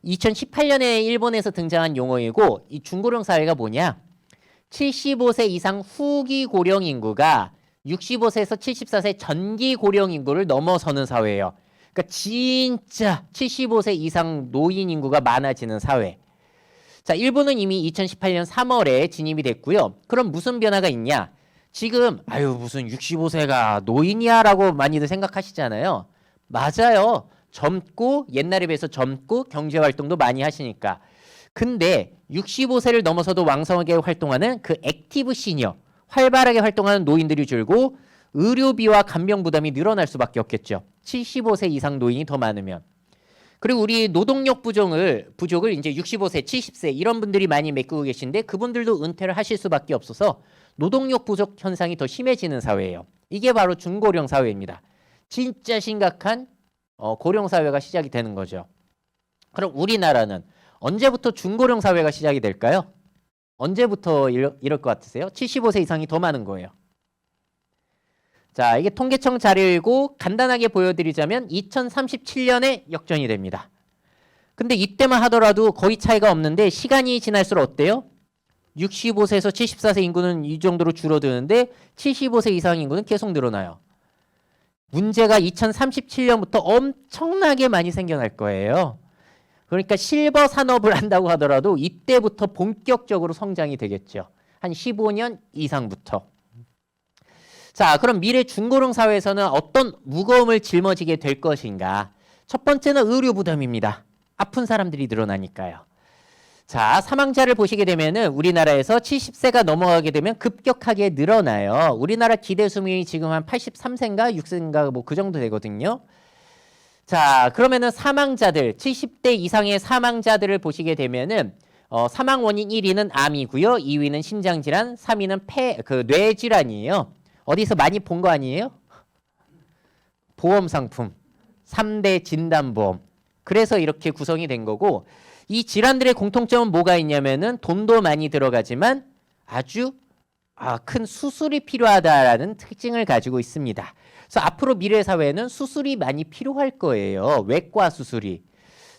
2018년에 일본에서 등장한 용어이고 이 중고령 사회가 뭐냐? 75세 이상 후기 고령 인구가 65세에서 74세 전기 고령 인구를 넘어서는 사회예요. 그러니까 진짜 75세 이상 노인 인구가 많아지는 사회. 자, 일본은 이미 2018년 3월에 진입이 됐고요. 그럼 무슨 변화가 있냐? 지금 무슨 65세가 노인이야라고 많이들 생각하시잖아요. 맞아요. 젊고 옛날에 비해서 젊고 경제활동도 많이 하시니까. 근데 65세를 넘어서도 왕성하게 활동하는 그 액티브 시니어, 활발하게 활동하는 노인들이 줄고 의료비와 간병 부담이 늘어날 수밖에 없겠죠. 75세 이상 노인이 더 많으면. 그리고 우리 노동력 부족을 이제 65세, 70세 이런 분들이 많이 메꾸고 계신데 그분들도 은퇴를 하실 수밖에 없어서 노동력 부족 현상이 더 심해지는 사회예요. 이게 바로 중고령 사회입니다. 진짜 심각한 고령 사회가 시작이 되는 거죠. 그럼 우리나라는 언제부터 중고령 사회가 시작이 될까요? 언제부터 이럴 것 같으세요? 75세 이상이 더 많은 거예요. 자, 이게 통계청 자료이고 간단하게 보여드리자면 2037년에 역전이 됩니다. 근데 이때만 하더라도 거의 차이가 없는데 시간이 지날수록 어때요? 65세에서 74세 인구는 이 정도로 줄어드는데 75세 이상 인구는 계속 늘어나요. 문제가 2037년부터 엄청나게 많이 생겨날 거예요. 그러니까 실버 산업을 한다고 하더라도 이때부터 본격적으로 성장이 되겠죠. 한 15년 이상부터. 자, 그럼 미래 중고령 사회에서는 어떤 무거움을 짊어지게 될 것인가? 첫 번째는 의료 부담입니다. 아픈 사람들이 늘어나니까요. 자, 사망자를 보시게 되면은 우리나라에서 70세가 넘어가게 되면 급격하게 늘어나요. 우리나라 기대 수명이 지금 한 83세인가 6세인가 뭐 그 정도 되거든요. 자, 그러면은 사망자들 70대 이상의 사망자들을 보시게 되면은 사망 원인 1위는 암이고요. 2위는 심장질환, 3위는 뇌질환이에요. 어디서 많이 본 거 아니에요? 보험 상품 3대 진단보험. 그래서 이렇게 구성이 된 거고 이 질환들의 공통점은 뭐가 있냐면은 돈도 많이 들어가지만 아주 큰 수술이 필요하다라는 특징을 가지고 있습니다. 그래서 앞으로 미래 사회에는 수술이 많이 필요할 거예요. 외과 수술이.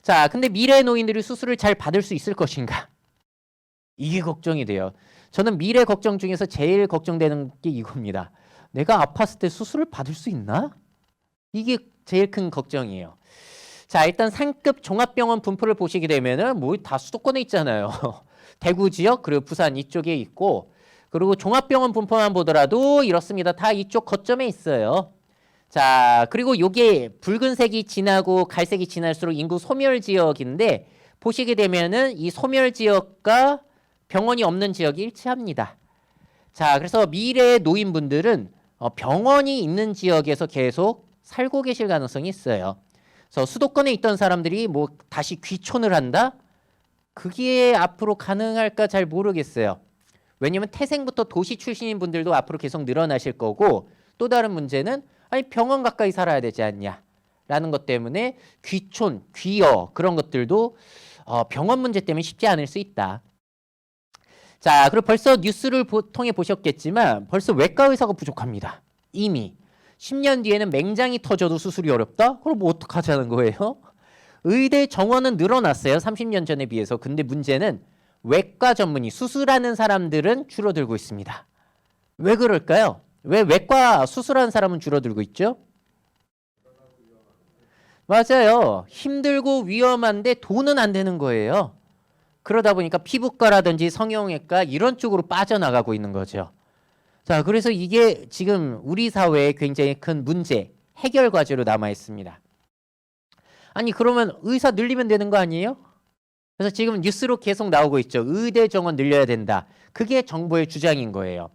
자, 근데 미래 노인들이 수술을 잘 받을 수 있을 것인가? 이게 걱정이 돼요. 저는 미래 걱정 중에서 제일 걱정되는 게 이겁니다. 내가 아팠을 때 수술을 받을 수 있나? 이게 제일 큰 걱정이에요. 자, 일단 상급 종합병원 분포를 보시게 되면은 뭐 다 수도권에 있잖아요. 대구 지역 그리고 부산 이쪽에 있고, 그리고 종합병원 분포만 보더라도 이렇습니다. 다 이쪽 거점에 있어요. 자, 그리고 요게 붉은색이 진하고 갈색이 진할수록 인구 소멸 지역인데, 보시게 되면은 이 소멸 지역과 병원이 없는 지역이 일치합니다. 자, 그래서 미래의 노인분들은 병원이 있는 지역에서 계속 살고 계실 가능성이 있어요. 그래서 수도권에 있던 사람들이 뭐 다시 귀촌을 한다? 그게 앞으로 가능할까 잘 모르겠어요. 왜냐면 태생부터 도시 출신인 분들도 앞으로 계속 늘어나실 거고, 또 다른 문제는 아니 병원 가까이 살아야 되지 않냐 라는 것 때문에 귀촌, 귀여 그런 것들도 병원 문제 때문에 쉽지 않을 수 있다. 자, 그리고 벌써 뉴스를 통해 보셨겠지만 벌써 외과 의사가 부족합니다. 이미 10년 뒤에는 맹장이 터져도 수술이 어렵다? 그럼 뭐 어떡하자는 거예요? 의대 정원은 늘어났어요. 30년 전에 비해서. 근데 문제는 외과 전문의, 수술하는 사람들은 줄어들고 있습니다. 왜 그럴까요? 왜 외과 수술하는 사람은 줄어들고 있죠? 맞아요. 힘들고 위험한데 돈은 안 되는 거예요. 그러다 보니까 피부과라든지 성형외과 이런 쪽으로 빠져나가고 있는 거죠. 자, 그래서 이게 지금 우리 사회에 굉장히 큰 문제, 해결 과제로 남아 있습니다. 아니 그러면 의사 늘리면 되는 거 아니에요? 그래서 지금 뉴스로 계속 나오고 있죠. 의대 정원 늘려야 된다. 그게 정부의 주장인 거예요.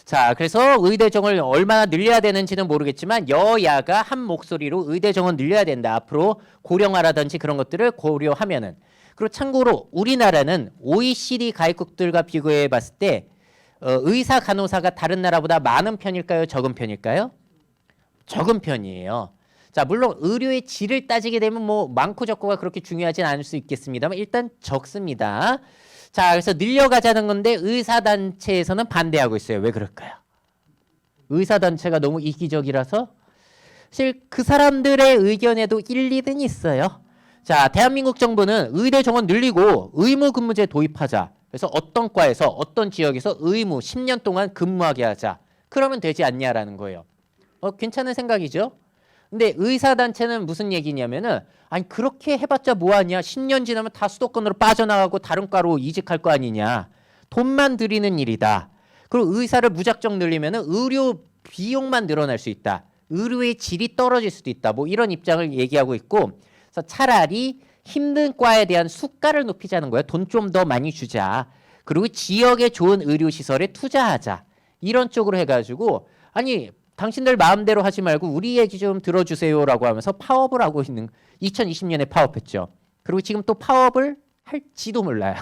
자, 그래서 의대 정원을 얼마나 늘려야 되는지는 모르겠지만 여야가 한 목소리로 의대 정원 늘려야 된다. 앞으로 고령화라든지 그런 것들을 고려하면은. 그리고 참고로 우리나라는 OECD 가입국들과 비교해 봤을 때 의사 간호사가 다른 나라보다 많은 편일까요? 적은 편일까요? 적은 편이에요. 자, 물론 의료의 질을 따지게 되면 뭐 많고 적고가 그렇게 중요하진 않을 수 있겠습니다만 일단 적습니다. 자, 그래서 늘려가자는 건데 의사단체에서는 반대하고 있어요. 왜 그럴까요? 의사단체가 너무 이기적이라서 사실 그 사람들의 의견에도 일리는 있어요. 자, 대한민국 정부는 의대 정원 늘리고 의무근무제 도입하자. 그래서 어떤 과에서 어떤 지역에서 의무 10년 동안 근무하게 하자. 그러면 되지 않냐라는 거예요. 괜찮은 생각이죠? 근데 의사단체는 무슨 얘기냐면은 아니 그렇게 해봤자 뭐하냐. 10년 지나면 다 수도권으로 빠져나가고 다른 과로 이직할 거 아니냐. 돈만 들이는 일이다. 그리고 의사를 무작정 늘리면은 의료 비용만 늘어날 수 있다. 의료의 질이 떨어질 수도 있다. 뭐 이런 입장을 얘기하고 있고, 그래서 차라리 힘든 과에 대한 수가를 높이자는 거예요. 돈 좀 더 많이 주자. 그리고 지역에 좋은 의료시설에 투자하자. 이런 쪽으로 해가지고 아니 당신들 마음대로 하지 말고 우리 얘기 좀 들어주세요라고 하면서 파업을 하고 있는 2020년에 파업했죠. 그리고 지금 또 파업을 할지도 몰라요.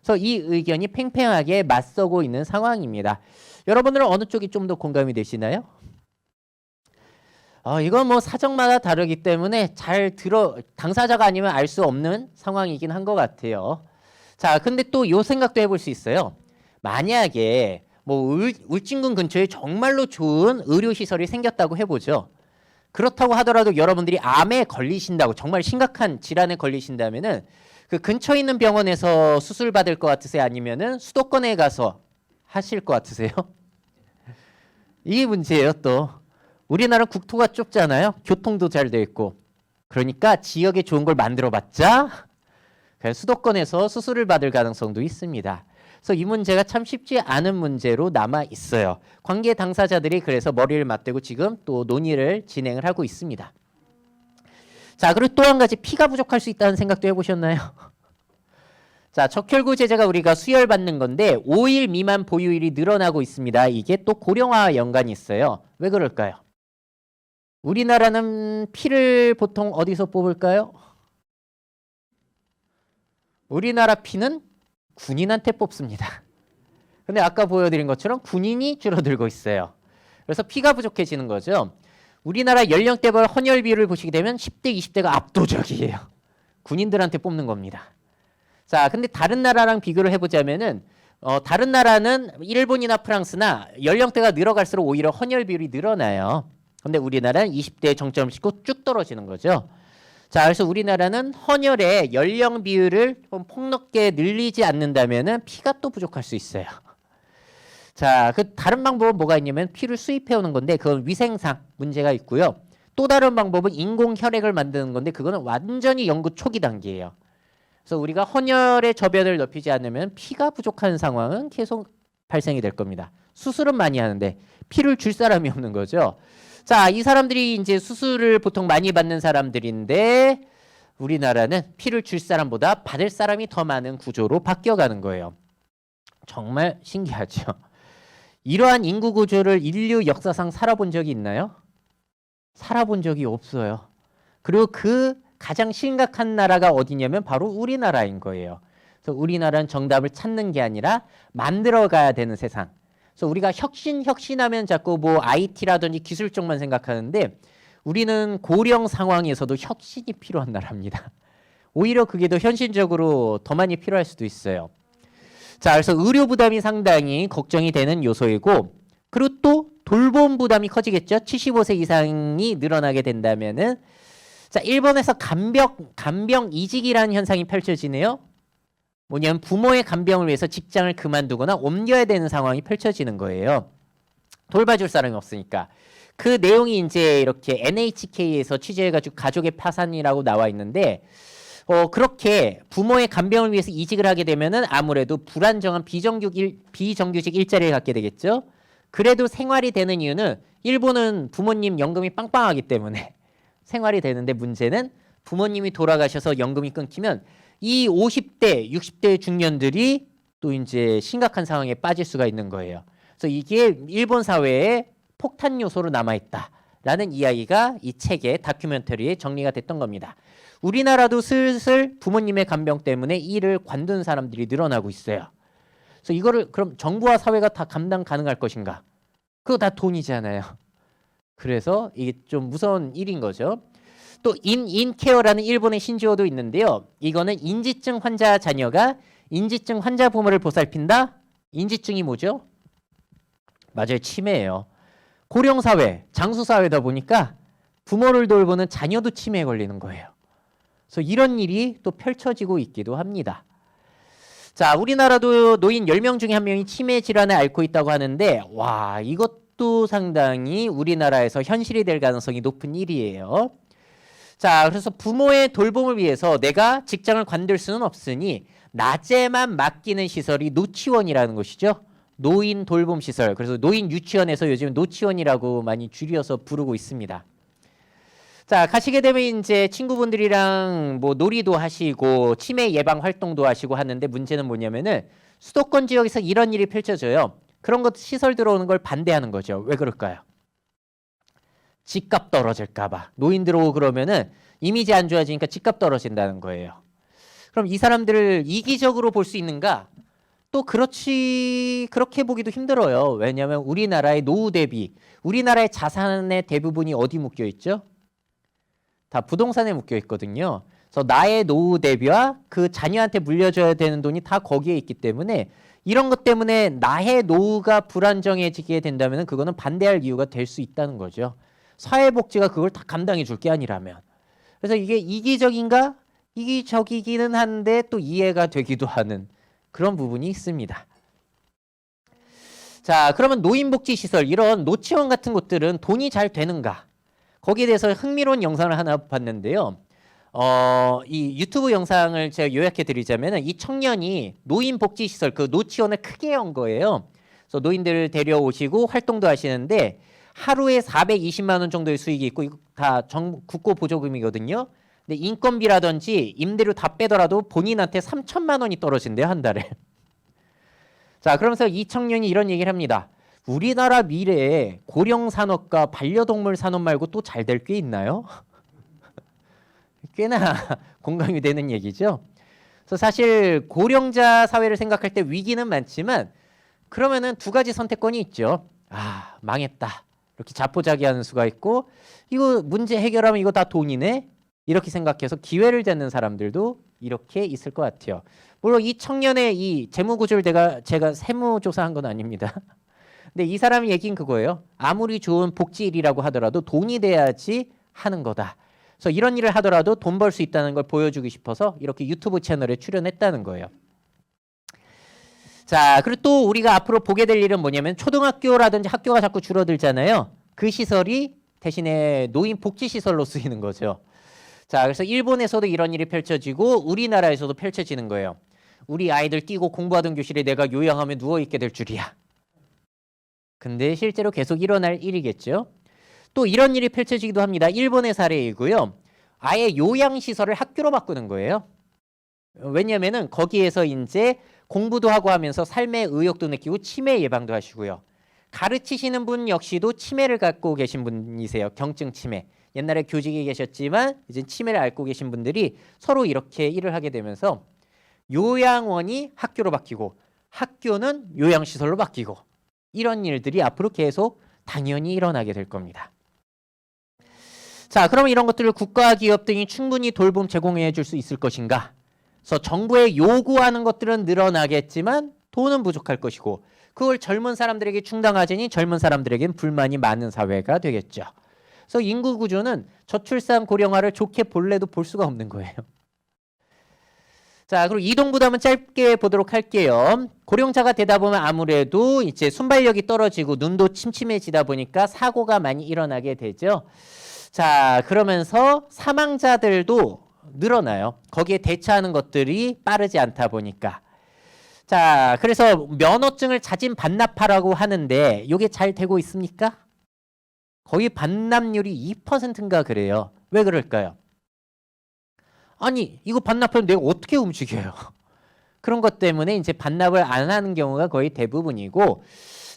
그래서 이 의견이 팽팽하게 맞서고 있는 상황입니다. 여러분들은 어느 쪽이 좀 더 공감이 되시나요? 이건 뭐 사정마다 다르기 때문에 당사자가 아니면 알 수 없는 상황이긴 한 것 같아요. 자, 근데 또 요 생각도 해볼 수 있어요. 만약에 뭐 울진군 근처에 정말로 좋은 의료시설이 생겼다고 해보죠. 그렇다고 하더라도 여러분들이 암에 걸리신다고 정말 심각한 질환에 걸리신다면은 그 근처에 있는 병원에서 수술 받을 것 같으세요? 아니면은 수도권에 가서 하실 것 같으세요? 이게 문제예요. 또 우리나라 국토가 좁잖아요. 교통도 잘 돼 있고. 그러니까 지역에 좋은 걸 만들어봤자 수도권에서 수술을 받을 가능성도 있습니다. 그래서 이 문제가 참 쉽지 않은 문제로 남아 있어요. 관계 당사자들이 그래서 머리를 맞대고 지금 또 논의를 진행을 하고 있습니다. 자, 그리고 또 한 가지 피가 부족할 수 있다는 생각도 해보셨나요? 자, 적혈구 제제가 우리가 수혈받는 건데 5일 미만 보유율이 늘어나고 있습니다. 이게 또 고령화와 연관이 있어요. 왜 그럴까요? 우리나라는 피를 보통 어디서 뽑을까요? 우리나라 피는 군인한테 뽑습니다. 근데 아까 보여드린 것처럼 군인이 줄어들고 있어요. 그래서 피가 부족해지는 거죠. 우리나라 연령대별 헌혈 비율을 보시게 되면 10대, 20대가 압도적이에요. 군인들한테 뽑는 겁니다. 자, 근데 다른 나라랑 비교를 해보자면은 다른 나라는 일본이나 프랑스나 연령대가 늘어갈수록 오히려 헌혈 비율이 늘어나요. 근데 우리나라는 20대에 정점을 찍고 쭉 떨어지는 거죠. 자, 그래서 우리나라는 헌혈의 연령 비율을 좀 폭넓게 늘리지 않는다면은 피가 또 부족할 수 있어요. 자, 그 다른 방법은 뭐가 있냐면 피를 수입해 오는 건데 그건 위생상 문제가 있고요. 또 다른 방법은 인공 혈액을 만드는 건데 그거는 완전히 연구 초기 단계예요. 그래서 우리가 헌혈의 저변을 넓히지 않으면 피가 부족한 상황은 계속 발생이 될 겁니다. 수술은 많이 하는데 피를 줄 사람이 없는 거죠. 자, 이 사람들이 이제 수술을 보통 많이 받는 사람들인데 우리나라는 피를 줄 사람보다 받을 사람이 더 많은 구조로 바뀌어가는 거예요. 정말 신기하죠. 이러한 인구 구조를 인류 역사상 살아본 적이 있나요? 살아본 적이 없어요. 그리고 그 가장 심각한 나라가 어디냐면 바로 우리나라인 거예요. 그래서 우리나라는 정답을 찾는 게 아니라 만들어 가야 되는 세상. 그래서 우리가 혁신하면 자꾸 뭐 IT라든지 기술 쪽만 생각하는데 우리는 고령 상황에서도 혁신이 필요한 나라입니다. 오히려 그게 더 현실적으로 더 많이 필요할 수도 있어요. 자, 그래서 의료 부담이 상당히 걱정이 되는 요소이고 그리고 또 돌봄 부담이 커지겠죠. 75세 이상이 늘어나게 된다면은 자, 일본에서 간병 이직이라는 현상이 펼쳐지네요. 뭐냐면 부모의 간병을 위해서 직장을 그만두거나 옮겨야 되는 상황이 펼쳐지는 거예요. 돌봐줄 사람이 없으니까. 그 내용이 이제 이렇게 NHK에서 취재해가지고 가족의 파산이라고 나와 있는데 그렇게 부모의 간병을 위해서 이직을 하게 되면은 아무래도 불안정한 비정규직 일자리를 갖게 되겠죠. 그래도 생활이 되는 이유는 일본은 부모님 연금이 빵빵하기 때문에 생활이 되는데 문제는 부모님이 돌아가셔서 연금이 끊기면 이 50대, 60대 중년들이 또 이제 심각한 상황에 빠질 수가 있는 거예요. 그래서 이게 일본 사회에 폭탄 요소로 남아있다라는 이야기가 이 책의 다큐멘터리에 정리가 됐던 겁니다. 우리나라도 슬슬 부모님의 간병 때문에 일을 관둔 사람들이 늘어나고 있어요. 그래서 이거를 그럼 정부와 사회가 다 감당 가능할 것인가? 그거 다 돈이잖아요. 그래서 이게 좀 무서운 일인 거죠. 또 인케어라는 일본의 신조어도 있는데요. 이거는 인지증 환자 자녀가 인지증 환자 부모를 보살핀다. 인지증이 뭐죠? 맞아요. 치매예요. 고령사회, 장수사회다 보니까 부모를 돌보는 자녀도 치매에 걸리는 거예요. 그래서 이런 일이 또 펼쳐지고 있기도 합니다. 자, 우리나라도 노인 10명 중에 1명이 치매 질환을 앓고 있다고 하는데 와, 이것도 상당히 우리나라에서 현실이 될 가능성이 높은 일이에요. 자, 그래서 부모의 돌봄을 위해서 내가 직장을 관둘 수는 없으니 낮에만 맡기는 시설이 노치원이라는 것이죠. 노인 돌봄 시설. 그래서 노인 유치원에서 요즘 노치원이라고 많이 줄여서 부르고 있습니다. 자, 가시게 되면 이제 친구분들이랑 뭐 놀이도 하시고 치매 예방 활동도 하시고 하는데 문제는 뭐냐면은 수도권 지역에서 이런 일이 펼쳐져요. 그런 것 시설 들어오는 걸 반대하는 거죠. 왜 그럴까요? 집값 떨어질까 봐. 노인 들어오고 그러면은 이미지 안 좋아지니까 집값 떨어진다는 거예요. 그럼 이 사람들을 이기적으로 볼 수 있는가? 또 그렇게 보기도 힘들어요. 왜냐하면 우리나라의 노후 대비, 우리나라의 자산의 대부분이 어디 묶여 있죠? 다 부동산에 묶여 있거든요. 그래서 나의 노후 대비와 그 자녀한테 물려줘야 되는 돈이 다 거기에 있기 때문에 이런 것 때문에 나의 노후가 불안정해지게 된다면 그거는 반대할 이유가 될 수 있다는 거죠. 사회복지가 그걸 다 감당해 줄 게 아니라면. 그래서 이게 이기적인가? 이기적이기는 한데 또 이해가 되기도 하는 그런 부분이 있습니다. 자, 그러면 노인복지시설 이런 노치원 같은 곳들은 돈이 잘 되는가? 거기에 대해서 흥미로운 영상을 하나 봤는데요. 이 유튜브 영상을 제가 요약해 드리자면 이 청년이 노인복지시설 그 노치원을 크게 연 거예요. 그래서 노인들을 데려오시고 활동도 하시는데 하루에 420만 원 정도의 수익이 있고 이거 다 국고 보조금이거든요. 근데 인건비라든지 임대료 다 빼더라도 본인한테 3천만 원이 떨어진대요, 한 달에. 자, 그러면서 이 청년이 이런 얘기를 합니다. 우리나라 미래에 고령 산업과 반려동물 산업 말고 또 잘 될 게 있나요? 꽤나 공감이 되는 얘기죠. 그래서 사실 고령자 사회를 생각할 때 위기는 많지만 그러면은 두 가지 선택권이 있죠. 아, 망했다. 이렇게 자포자기하는 수가 있고 이거 문제 해결하면 이거 다 돈이네. 이렇게 생각해서 기회를 잡는 사람들도 이렇게 있을 것 같아요. 물론 이 청년의 이 재무 구조를 제가 세무조사한 건 아닙니다. 근데 이 사람이 얘기는 그거예요. 아무리 좋은 복지 일이라고 하더라도 돈이 돼야지 하는 거다. 그래서 이런 일을 하더라도 돈 벌 수 있다는 걸 보여주고 싶어서 이렇게 유튜브 채널에 출연했다는 거예요. 자, 그리고 또 우리가 앞으로 보게 될 일은 뭐냐면 초등학교라든지 학교가 자꾸 줄어들잖아요. 그 시설이 대신에 노인 복지 시설로 쓰이는 거죠. 자, 그래서 일본에서도 이런 일이 펼쳐지고 우리나라에서도 펼쳐지는 거예요. 우리 아이들 뛰고 공부하던 교실에 내가 요양하면 누워있게 될 줄이야. 근데 실제로 계속 일어날 일이겠죠. 또 이런 일이 펼쳐지기도 합니다. 일본의 사례이고요. 아예 요양시설을 학교로 바꾸는 거예요. 왜냐면은 거기에서 이제 공부도 하고 하면서 삶의 의욕도 느끼고 치매 예방도 하시고요. 가르치시는 분 역시도 치매를 갖고 계신 분이세요. 경증 치매. 옛날에 교직에 계셨지만 이제 치매를 앓고 계신 분들이 서로 이렇게 일을 하게 되면서 요양원이 학교로 바뀌고 학교는 요양시설로 바뀌고 이런 일들이 앞으로 계속 당연히 일어나게 될 겁니다. 자, 그럼 이런 것들을 국가 기업 등이 충분히 돌봄 제공해 줄 수 있을 것인가? 그래서 정부에 요구하는 것들은 늘어나겠지만 돈은 부족할 것이고 그걸 젊은 사람들에게 충당하자니 젊은 사람들에겐 불만이 많은 사회가 되겠죠. 그래서 인구 구조는 저출산 고령화를 좋게 볼래도 볼 수가 없는 거예요. 자, 그리고 이동 부담은 짧게 보도록 할게요. 고령자가 되다 보면 아무래도 이제 순발력이 떨어지고 눈도 침침해지다 보니까 사고가 많이 일어나게 되죠. 자, 그러면서 사망자들도 늘어나요. 거기에 대처하는 것들이 빠르지 않다 보니까. 자, 그래서 면허증을 자진 반납하라고 하는데 이게 잘 되고 있습니까? 거의 반납률이 2%인가 그래요. 왜 그럴까요? 아니, 이거 반납하면 내가 어떻게 움직여요? 그런 것 때문에 이제 반납을 안 하는 경우가 거의 대부분이고,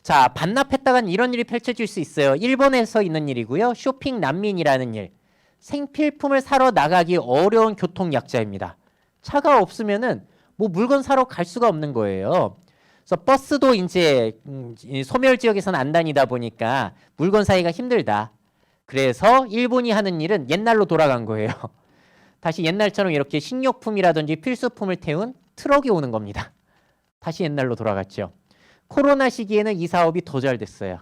자, 반납했다간 이런 일이 펼쳐질 수 있어요. 일본에서 있는 일이고요. 쇼핑 난민이라는 일. 생필품을 사러 나가기 어려운 교통약자입니다. 차가 없으면은 뭐 물건 사러 갈 수가 없는 거예요. 그래서 버스도 이제 소멸 지역에서는 안 다니다 보니까 물건 사기가 힘들다. 그래서 일본이 하는 일은 옛날로 돌아간 거예요. 다시 옛날처럼 이렇게 식료품이라든지 필수품을 태운 트럭이 오는 겁니다. 다시 옛날로 돌아갔죠. 코로나 시기에는 이 사업이 더 잘 됐어요.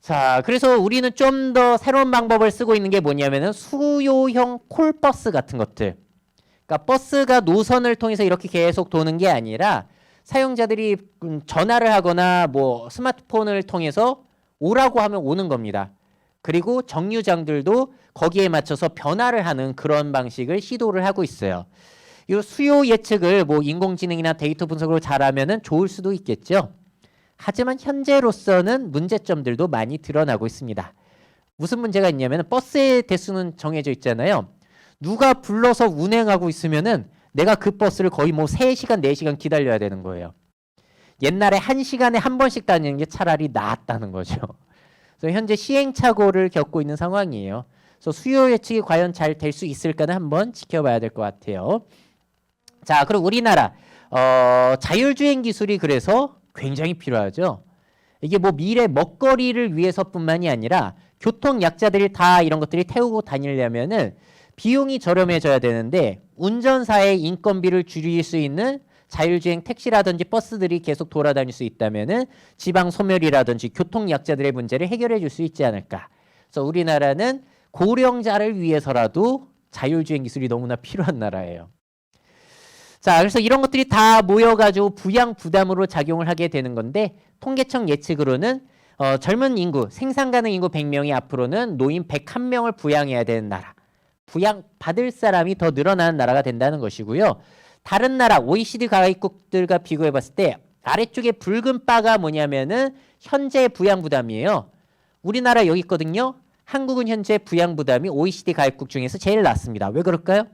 자, 그래서 우리는 좀 더 새로운 방법을 쓰고 있는 게 뭐냐면은 수요형 콜버스 같은 것들. 그러니까 버스가 노선을 통해서 이렇게 계속 도는 게 아니라 사용자들이 전화를 하거나 뭐 스마트폰을 통해서 오라고 하면 오는 겁니다. 그리고 정류장들도 거기에 맞춰서 변화를 하는 그런 방식을 시도를 하고 있어요. 이 수요 예측을 뭐 인공지능이나 데이터 분석으로 잘하면은 좋을 수도 있겠죠. 하지만 현재로서는 문제점들도 많이 드러나고 있습니다. 무슨 문제가 있냐면 버스의 대수는 정해져 있잖아요. 누가 불러서 운행하고 있으면은 내가 그 버스를 거의 뭐 3시간, 4시간 기다려야 되는 거예요. 옛날에 1시간에 한 번씩 다니는 게 차라리 낫다는 거죠. 그래서 현재 시행착오를 겪고 있는 상황이에요. 그래서 수요 예측이 과연 잘 될 수 있을까는 한번 지켜봐야 될 것 같아요. 자, 그리고 우리나라 자율주행 기술이 그래서 굉장히 필요하죠. 이게 뭐 미래 먹거리를 위해서뿐만이 아니라 교통 약자들이 다 이런 것들이 태우고 다니려면은 비용이 저렴해져야 되는데 운전사의 인건비를 줄일 수 있는 자율주행 택시라든지 버스들이 계속 돌아다닐 수 있다면은 지방 소멸이라든지 교통 약자들의 문제를 해결해 줄 수 있지 않을까. 그래서 우리나라는 고령자를 위해서라도 자율주행 기술이 너무나 필요한 나라예요. 자, 그래서 이런 것들이 다 모여가지고 부양 부담으로 작용을 하게 되는 건데 통계청 예측으로는 젊은 인구, 생산 가능 인구 100명이 앞으로는 노인 101명을 부양해야 되는 나라. 부양 받을 사람이 더 늘어나는 나라가 된다는 것이고요. 다른 나라 OECD 가입국들과 비교해 봤을 때 아래쪽에 붉은 바가 뭐냐면은 현재 부양 부담이에요. 우리나라 여기 있거든요. 한국은 현재 부양 부담이 OECD 가입국 중에서 제일 낮습니다. 왜 그럴까요?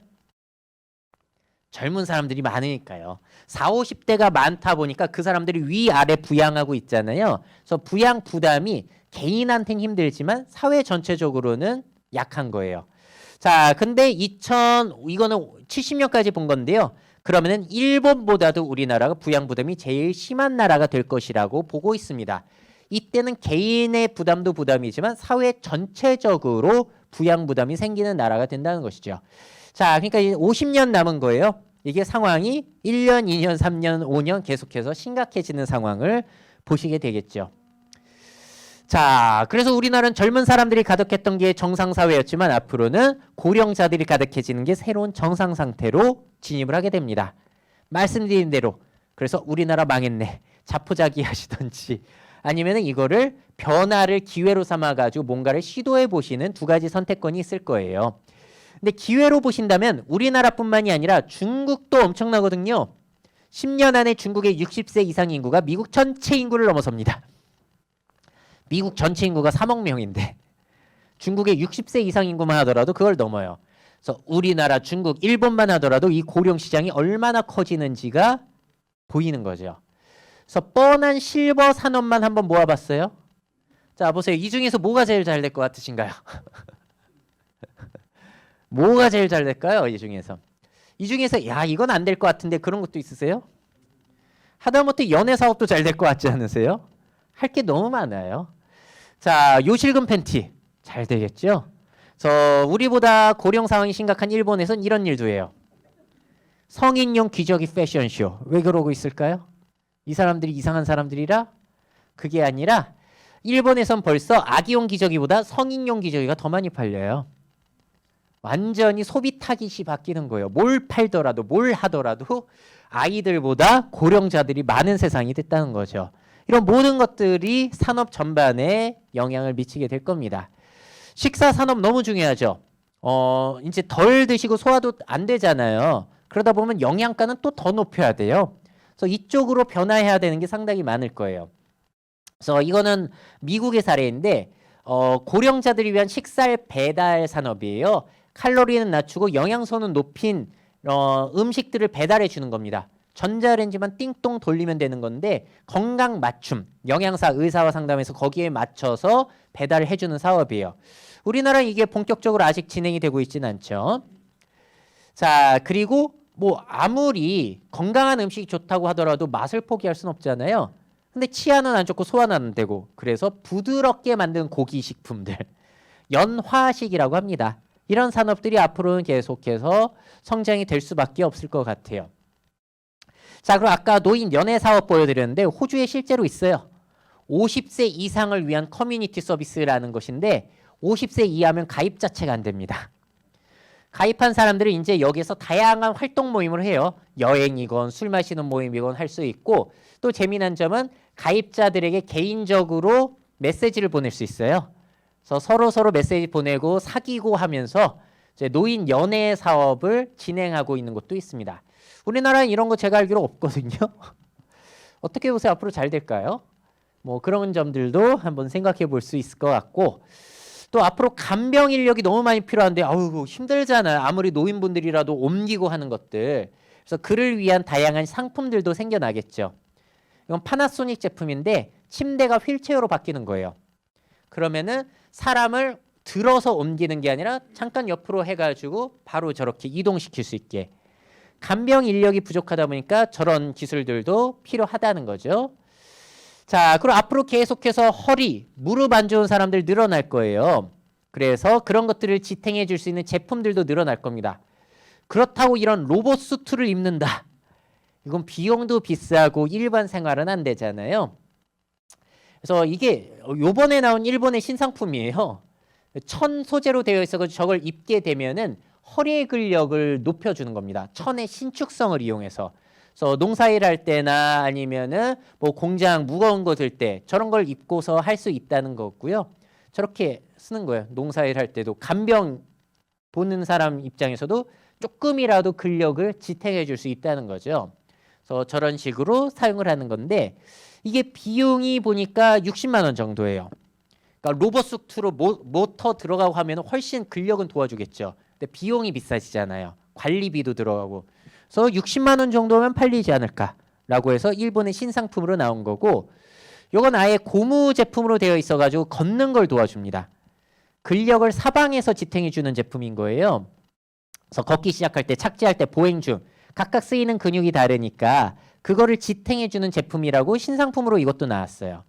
젊은 사람들이 많으니까요. 40, 50대가 많다 보니까 그 사람들이 위아래 부양하고 있잖아요. 그래서 부양 부담이 개인한테는 힘들지만 사회 전체적으로는 약한 거예요. 자, 근데 이거는 70년까지 본 건데요. 그러면은 일본보다도 우리나라가 부양 부담이 제일 심한 나라가 될 것이라고 보고 있습니다. 이때는 개인의 부담도 부담이지만 사회 전체적으로 부양 부담이 생기는 나라가 된다는 것이죠. 자, 그러니까 50년 남은 거예요. 이게 상황이 1년, 2년, 3년, 5년 계속해서 심각해지는 상황을 보시게 되겠죠. 자, 그래서 우리나라는 젊은 사람들이 가득했던 게 정상사회였지만 앞으로는 고령자들이 가득해지는 게 새로운 정상 상태로 진입을 하게 됩니다. 말씀드린 대로 그래서 우리나라 망했네. 자포자기 하시던지 아니면 이거를 변화를 기회로 삼아가지고 뭔가를 시도해 보시는 두 가지 선택권이 있을 거예요. 근데 기회로 보신다면 우리나라뿐만이 아니라 중국도 엄청나거든요. 10년 안에 중국의 60세 이상 인구가 미국 전체 인구를 넘어섭니다. 미국 전체 인구가 3억 명인데 중국의 60세 이상 인구만 하더라도 그걸 넘어요. 그래서 우리나라, 중국, 일본만 하더라도 이 고령 시장이 얼마나 커지는지가 보이는 거죠. 그래서 뻔한 실버 산업만 한번 모아봤어요. 자, 보세요. 이 중에서 뭐가 제일 잘 될 것 같으신가요? 뭐가 제일 잘 될까요? 이 중에서 야, 이건 안 될 것 같은데 그런 것도 있으세요? 하다못해 연애 사업도 잘 될 것 같지 않으세요? 할 게 너무 많아요. 자, 요실금 팬티 잘 되겠죠? 그래서 우리보다 고령 상황이 심각한 일본에서는 이런 일도 해요. 성인용 기저귀 패션쇼. 왜 그러고 있을까요? 이 사람들이 이상한 사람들이라? 그게 아니라 일본에선 벌써 아기용 기저귀보다 성인용 기저귀가 더 많이 팔려요. 완전히 소비 타깃이 바뀌는 거예요. 뭘 팔더라도 뭘 하더라도 아이들보다 고령자들이 많은 세상이 됐다는 거죠. 이런 모든 것들이 산업 전반에 영향을 미치게 될 겁니다. 식사 산업 너무 중요하죠. 이제 덜 드시고 소화도 안 되잖아요. 그러다 보면 영양가는 또 더 높여야 돼요. 그래서 이쪽으로 변화해야 되는 게 상당히 많을 거예요. 그래서 이거는 미국의 사례인데 고령자들을 위한 식사 배달 산업이에요. 칼로리는 낮추고 영양소는 높인 음식들을 배달해 주는 겁니다. 전자레인지만 띵동 돌리면 되는 건데 건강 맞춤, 영양사, 의사와 상담해서 거기에 맞춰서 배달을 해주는 사업이에요. 우리나라는 이게 본격적으로 아직 진행이 되고 있지는 않죠. 자, 그리고 뭐 아무리 건강한 음식이 좋다고 하더라도 맛을 포기할 수는 없잖아요. 근데 치아는 안 좋고 소화는 안 되고 그래서 부드럽게 만든 고기 식품들, 연화식이라고 합니다. 이런 산업들이 앞으로는 계속해서 성장이 될 수밖에 없을 것 같아요. 자, 그럼 아까 노인 연애 사업 보여드렸는데 호주에 실제로 있어요. 50세 이상을 위한 커뮤니티 서비스라는 것인데 50세 이하면 가입 자체가 안 됩니다. 가입한 사람들은 이제 여기서 다양한 활동 모임을 해요. 여행이건 술 마시는 모임이건 할 수 있고 또 재미난 점은 가입자들에게 개인적으로 메시지를 보낼 수 있어요. 그래서 서로 메시지 보내고 사귀고 하면서 이제 노인 연애 사업을 진행하고 있는 곳도 있습니다. 우리나라는 이런 거 제가 알기로 없거든요. 어떻게 보세요? 앞으로 잘 될까요? 뭐 그런 점들도 한번 생각해 볼 수 있을 것 같고 또 앞으로 간병 인력이 너무 많이 필요한데 아우 힘들잖아요. 아무리 노인분들이라도 옮기고 하는 것들. 그래서 그를 위한 다양한 상품들도 생겨나겠죠. 이건 파나소닉 제품인데 침대가 휠체어로 바뀌는 거예요. 그러면은 사람을 들어서 옮기는 게 아니라 잠깐 옆으로 해가지고 바로 저렇게 이동시킬 수 있게. 간병 인력이 부족하다 보니까 저런 기술들도 필요하다는 거죠. 자, 그리고 앞으로 계속해서 허리, 무릎 안 좋은 사람들 늘어날 거예요. 그래서 그런 것들을 지탱해 줄 수 있는 제품들도 늘어날 겁니다. 그렇다고 이런 로봇 수트를 입는다. 이건 비용도 비싸고 일반 생활은 안 되잖아요. 그래서 이게 요번에 나온 일본의 신상품이에요. 천 소재로 되어 있어서 저걸 입게 되면은 허리의 근력을 높여주는 겁니다. 천의 신축성을 이용해서. 그래서 농사일 할 때나 아니면은 뭐 공장 무거운 거 들 때 저런 걸 입고서 할 수 있다는 거고요. 저렇게 쓰는 거예요. 농사일 할 때도 간병 보는 사람 입장에서도 조금이라도 근력을 지탱해 줄 수 있다는 거죠. 그래서 저런 식으로 사용을 하는 건데 이게 비용이 보니까 60만 원 정도예요. 그러니까 로봇 수트로 모터 들어가고 하면 훨씬 근력은 도와주겠죠. 근데 비용이 비싸지잖아요. 관리비도 들어가고. 그래서 60만 원 정도면 팔리지 않을까라고 해서 일본의 신상품으로 나온 거고 이건 아예 고무 제품으로 되어 있어가지고 걷는 걸 도와줍니다. 근력을 사방에서 지탱해주는 제품인 거예요. 그래서 걷기 시작할 때, 착지할 때, 보행 중 각각 쓰이는 근육이 다르니까 그거를 지탱해주는 제품이라고 신상품으로 이것도 나왔어요.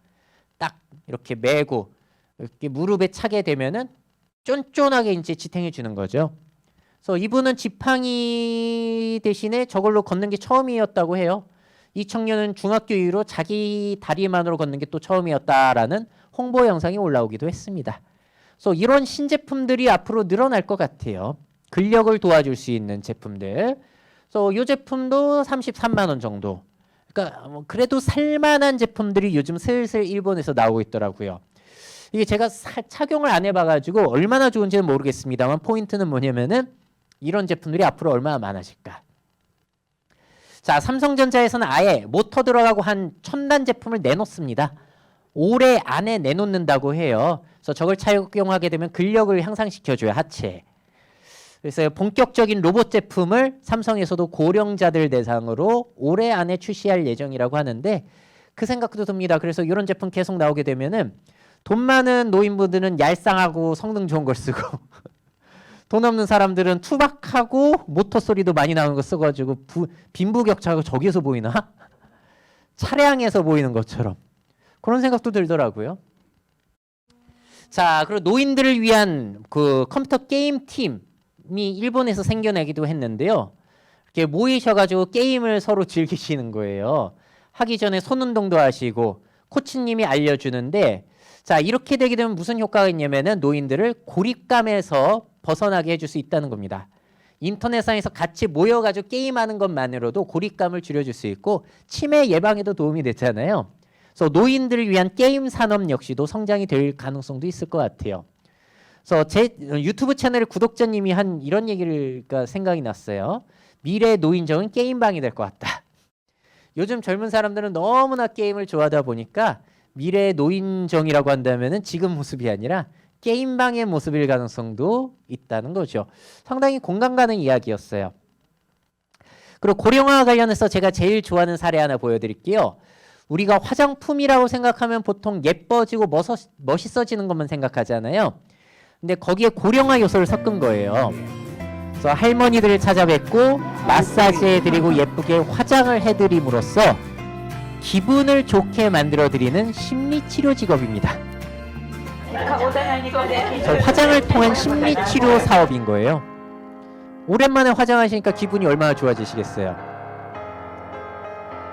딱 이렇게 메고 이렇게 무릎에 차게 되면은 쫀쫀하게 이제 지탱해주는 거죠. 그래서 이분은 지팡이 대신에 저걸로 걷는 게 처음이었다고 해요. 이 청년은 중학교 이후로 자기 다리만으로 걷는 게 또 처음이었다라는 홍보 영상이 올라오기도 했습니다. 그래서 이런 신제품들이 앞으로 늘어날 것 같아요. 근력을 도와줄 수 있는 제품들. 그래서 이 제품도 33만 원 정도. 그러니까 뭐 그래도 살만한 제품들이 요즘 슬슬 일본에서 나오고 있더라고요. 이게 제가 착용을 안 해봐가지고 얼마나 좋은지는 모르겠습니다만 포인트는 뭐냐면은 이런 제품들이 앞으로 얼마나 많아질까. 자, 삼성전자에서는 아예 모터 들어가고 한 첨단 제품을 내놓습니다. 올해 안에 내놓는다고 해요. 그래서 저걸 착용하게 되면 근력을 향상시켜줘요, 하체. 그래서 본격적인 로봇 제품을 삼성에서도 고령자들 대상으로 올해 안에 출시할 예정이라고 하는데 그 생각도 듭니다. 그래서 이런 제품 계속 나오게 되면은 돈 많은 노인분들은 얄쌍하고 성능 좋은 걸 쓰고 돈 없는 사람들은 투박하고 모터 소리도 많이 나오는 거 써가지고 빈부격차가 저기에서 보이나? 차량에서 보이는 것처럼 그런 생각도 들더라고요. 자, 그리고 노인들을 위한 그 컴퓨터 게임 팀이 일본에서 생겨나기도 했는데요. 이렇게 모이셔가지고 게임을 서로 즐기시는 거예요. 하기 전에 손 운동도 하시고 코치님이 알려주는데 자, 이렇게 되게 되면 무슨 효과가 있냐면은 노인들을 고립감에서 벗어나게 해줄 수 있다는 겁니다. 인터넷상에서 같이 모여가지고 게임하는 것만으로도 고립감을 줄여줄 수 있고 치매 예방에도 도움이 됐잖아요. 그래서 노인들을 위한 게임 산업 역시도 성장이 될 가능성도 있을 것 같아요. 그래서 제 유튜브 채널의 구독자님이 한 이런 얘기를 생각이 났어요. 미래 노인정은 게임방이 될 것 같다. 요즘 젊은 사람들은 너무나 게임을 좋아하다 보니까 미래 노인정이라고 한다면은 지금 모습이 아니라 게임방의 모습일 가능성도 있다는 거죠. 상당히 공감 가는 이야기였어요. 그리고 고령화 관련해서 제가 제일 좋아하는 사례 하나 보여드릴게요. 우리가 화장품이라고 생각하면 보통 예뻐지고 멋있어지는 것만 생각하잖아요. 근데 거기에 고령화 요소를 섞은 거예요. 그래서 할머니들을 찾아뵙고 마사지 해드리고 예쁘게 화장을 해드림으로써 기분을 좋게 만들어드리는 심리치료 직업입니다. 화장을 통한 심리치료 사업인 거예요. 오랜만에 화장하시니까 기분이 얼마나 좋아지시겠어요.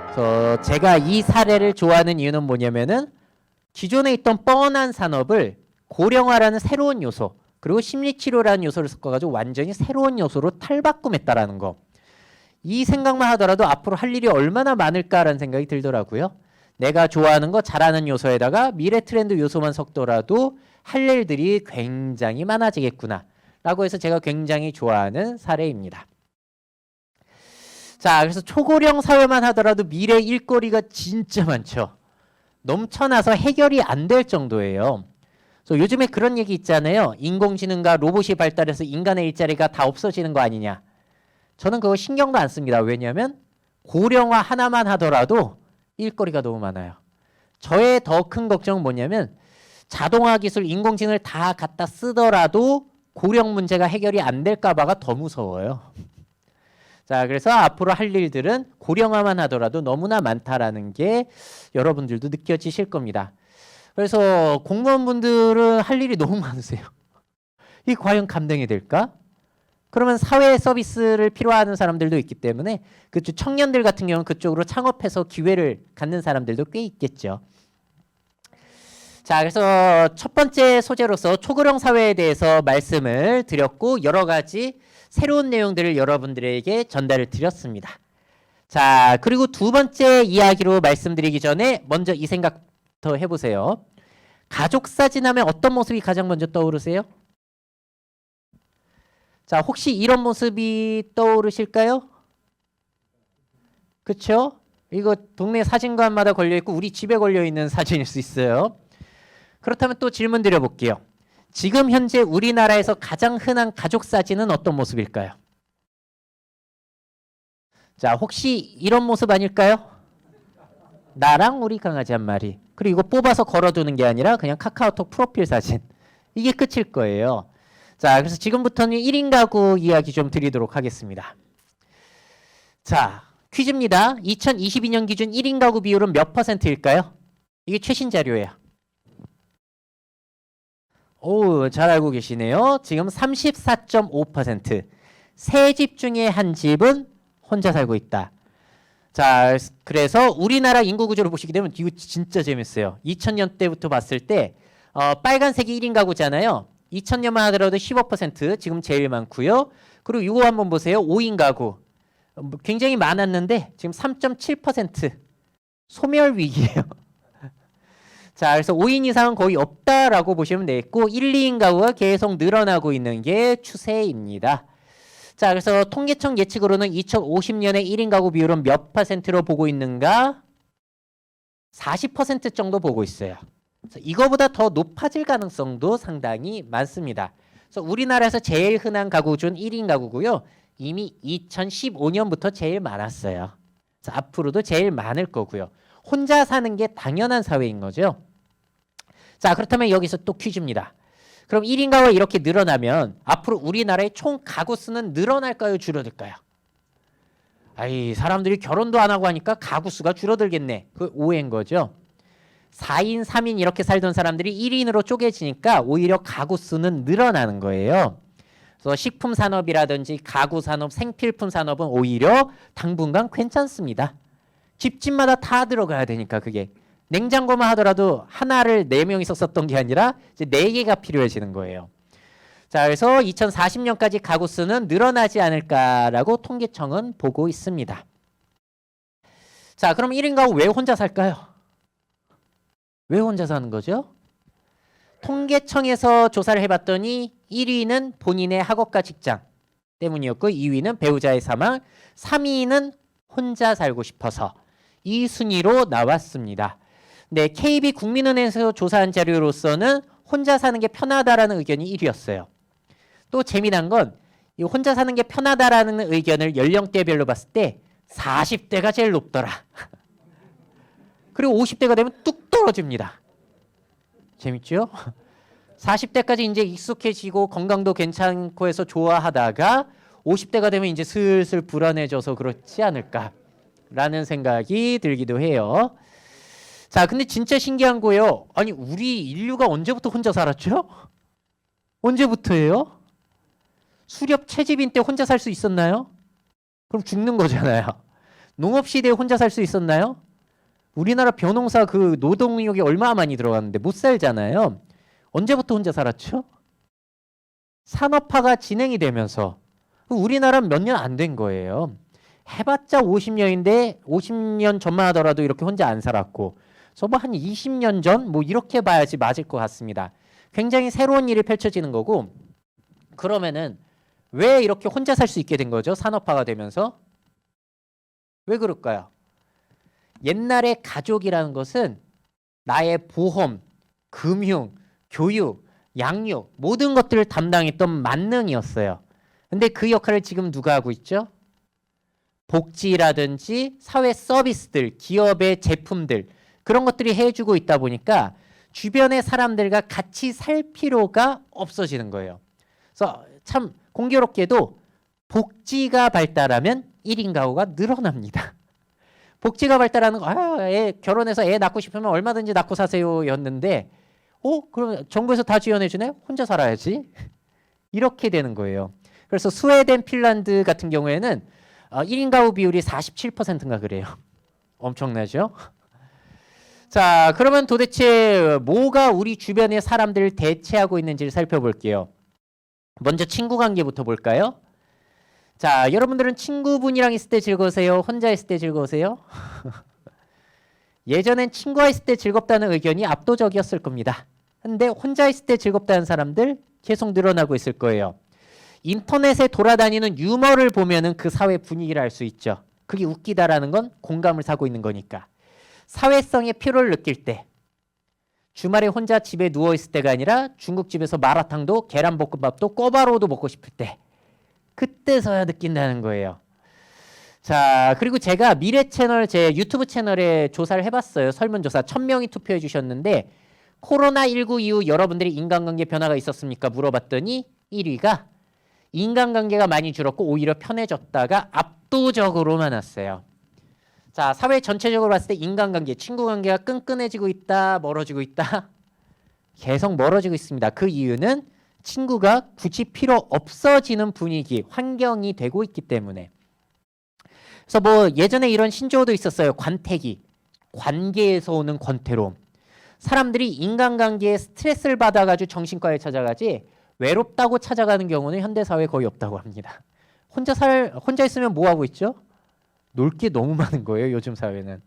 그래서 제가 이 사례를 좋아하는 이유는 뭐냐면은 기존에 있던 뻔한 산업을 고령화라는 새로운 요소 그리고 심리치료라는 요소를 섞어가지고 완전히 새로운 요소로 탈바꿈했다라는 거. 이 생각만 하더라도 앞으로 할 일이 얼마나 많을까라는 생각이 들더라고요. 내가 좋아하는 거 잘하는 요소에다가 미래 트렌드 요소만 섞더라도 할 일들이 굉장히 많아지겠구나 라고 해서 제가 굉장히 좋아하는 사례입니다. 자, 그래서 초고령 사회만 하더라도 미래 일거리가 진짜 많죠. 넘쳐나서 해결이 안 될 정도예요. 그래서 요즘에 그런 얘기 있잖아요. 인공지능과 로봇이 발달해서 인간의 일자리가 다 없어지는 거 아니냐. 저는 그거 신경도 안 씁니다. 왜냐하면 고령화 하나만 하더라도 일거리가 너무 많아요. 저의 더 큰 걱정은 뭐냐면 자동화 기술, 인공지능을 다 갖다 쓰더라도 고령 문제가 해결이 안 될까 봐가 더 무서워요. 자, 그래서 앞으로 할 일들은 고령화만 하더라도 너무나 많다라는 게 여러분들도 느껴지실 겁니다. 그래서 공무원분들은 할 일이 너무 많으세요. 이 과연 감당이 될까? 그러면 사회 서비스를 필요하는 사람들도 있기 때문에 그쪽 청년들 같은 경우는 그쪽으로 창업해서 기회를 갖는 사람들도 꽤 있겠죠. 자, 그래서 첫 번째 소재로서 초고령 사회에 대해서 말씀을 드렸고 여러 가지 새로운 내용들을 여러분들에게 전달을 드렸습니다. 자, 그리고 두 번째 이야기로 말씀드리기 전에 먼저 이 생각부터 해보세요. 가족 사진 하면 어떤 모습이 가장 먼저 떠오르세요? 자, 혹시 이런 모습이 떠오르실까요? 그쵸? 이거 동네 사진관마다 걸려있고 우리 집에 걸려있는 사진일 수 있어요. 그렇다면 또 질문 드려볼게요. 지금 현재 우리나라에서 가장 흔한 가족 사진은 어떤 모습일까요? 자, 혹시 이런 모습 아닐까요? 나랑 우리 강아지 한 마리. 그리고 이거 뽑아서 걸어두는 게 아니라 그냥 카카오톡 프로필 사진. 이게 끝일 거예요. 자, 그래서 지금부터는 1인 가구 이야기 좀 드리도록 하겠습니다. 자, 퀴즈입니다. 2022년 기준 1인 가구 비율은 몇 %일까요? 이게 최신 자료예요. 오, 잘 알고 계시네요. 지금 34.5%. 세 집 중에 한 집은 혼자 살고 있다. 자, 그래서 우리나라 인구 구조를 보시게 되면 이거 진짜 재밌어요. 2000년 때부터 봤을 때 빨간색이 1인 가구잖아요. 2000년만 하더라도 15% 지금 제일 많고요. 그리고 이거 한번 보세요. 5인 가구. 굉장히 많았는데 지금 3.7% 소멸 위기예요. 자, 그래서 5인 이상은 거의 없다라고 보시면 되겠고 1, 2인 가구가 계속 늘어나고 있는 게 추세입니다. 자, 그래서 통계청 예측으로는 2050년에 1인 가구 비율은 몇 퍼센트로 보고 있는가? 40% 정도 보고 있어요. 그래서 이거보다 더 높아질 가능성도 상당히 많습니다. 그래서 우리나라에서 제일 흔한 가구 중 1인 가구고요. 이미 2015년부터 제일 많았어요. 그래서 앞으로도 제일 많을 거고요. 혼자 사는 게 당연한 사회인 거죠. 자, 그렇다면 여기서 또 퀴즈입니다. 그럼 1인 가구가 이렇게 늘어나면 앞으로 우리나라의 총 가구 수는 늘어날까요? 줄어들까요? 아이, 사람들이 결혼도 안 하고 하니까 가구 수가 줄어들겠네. 그 오해인 거죠. 4인, 3인 이렇게 살던 사람들이 1인으로 쪼개지니까 오히려 가구 수는 늘어나는 거예요. 그래서 식품 산업이라든지 가구 산업, 생필품 산업은 오히려 당분간 괜찮습니다. 집집마다 다 들어가야 되니까 그게. 냉장고만 하더라도 하나를 4명이서 썼던 게 아니라 이제 4개가 필요해지는 거예요. 자, 그래서 2040년까지 가구 수는 늘어나지 않을까라고 통계청은 보고 있습니다. 자, 그럼 1인 가구 왜 혼자 살까요? 왜 혼자 사는 거죠? 통계청에서 조사를 해봤더니 1위는 본인의 학업과 직장 때문이었고 2위는 배우자의 사망, 3위는 혼자 살고 싶어서 이 순위로 나왔습니다. 네, KB 국민은행에서 조사한 자료로서는 혼자 사는 게 편하다라는 의견이 1위였어요. 또 재미난 건 이 혼자 사는 게 편하다라는 의견을 연령대별로 봤을 때 40대가 제일 높더라. 그리고 50대가 되면 뚝 떨어집니다. 재밌죠? 40대까지 이제 익숙해지고 건강도 괜찮고 해서 좋아하다가 50대가 되면 이제 슬슬 불안해져서 그렇지 않을까라는 생각이 들기도 해요. 자, 근데 진짜 신기한 거예요. 아니, 우리 인류가 언제부터 혼자 살았죠? 언제부터예요? 수렵 채집인 때 혼자 살 수 있었나요? 그럼 죽는 거잖아요. 농업 시대에 혼자 살 수 있었나요? 우리나라 벼농사 그 노동력이 얼마나 많이 들어갔는데 못 살잖아요. 언제부터 혼자 살았죠? 산업화가 진행이 되면서 우리나라는 몇 년 안 된 거예요. 해봤자 50년인데 50년 전만 하더라도 이렇게 혼자 안 살았고 그래서 뭐 한 20년 전 뭐 이렇게 봐야지 맞을 것 같습니다. 굉장히 새로운 일이 펼쳐지는 거고 그러면은 왜 이렇게 혼자 살 수 있게 된 거죠? 산업화가 되면서 왜 그럴까요? 옛날에 가족이라는 것은 나의 보험, 금융, 교육, 양육 모든 것들을 담당했던 만능이었어요. 근데 그 역할을 지금 누가 하고 있죠? 복지라든지 사회 서비스들, 기업의 제품들 그런 것들이 해주고 있다 보니까 주변의 사람들과 같이 살 필요가 없어지는 거예요. 그래서 참 공교롭게도 복지가 발달하면 1인 가구가 늘어납니다. 복지가 발달하는 거, 애 결혼해서 애 낳고 싶으면 얼마든지 낳고 사세요였는데, 그럼 정부에서 다 지원해주네? 혼자 살아야지. 이렇게 되는 거예요. 그래서 스웨덴, 핀란드 같은 경우에는 1인 가구 비율이 47%인가 그래요. 엄청나죠? 자, 그러면 도대체 뭐가 우리 주변의 사람들을 대체하고 있는지를 살펴볼게요. 먼저 친구 관계부터 볼까요? 자, 여러분들은 친구분이랑 있을 때 즐거우세요? 혼자 있을 때 즐거우세요? 예전엔 친구와 있을 때 즐겁다는 의견이 압도적이었을 겁니다. 근데 혼자 있을 때 즐겁다는 사람들 계속 늘어나고 있을 거예요. 인터넷에 돌아다니는 유머를 보면은 그 사회 분위기를 알 수 있죠. 그게 웃기다라는 건 공감을 사고 있는 거니까. 사회성의 필요를 느낄 때 주말에 혼자 집에 누워있을 때가 아니라 중국집에서 마라탕도 계란볶음밥도 꼬바로우도 먹고 싶을 때 그때서야 느낀다는 거예요. 자, 그리고 제가 미래 채널 제 유튜브 채널에 조사를 해봤어요. 설문조사 1000명이 투표해 주셨는데 코로나19 이후 여러분들이 인간관계 변화가 있었습니까? 물어봤더니 1위가 인간관계가 많이 줄었고 오히려 편해졌다가 압도적으로 많았어요. 자, 사회 전체적으로 봤을 때 인간관계, 친구관계가 끈끈해지고 있다, 멀어지고 있다. 계속 멀어지고 있습니다. 그 이유는 친구가 굳이 필요 없어지는 분위기, 환경이 되고 있기 때문에. 그래서 뭐 예전에 이런 신조어도 있었어요. 관태기. 관계에서 오는 권태로움. 사람들이 인간관계에 스트레스를 받아가지고 정신과에 찾아가지 외롭다고 찾아가는 경우는 현대사회에 거의 없다고 합니다. 혼자 있으면 뭐 하고 있죠? 놀 게 너무 많은 거예요. 요즘 사회는.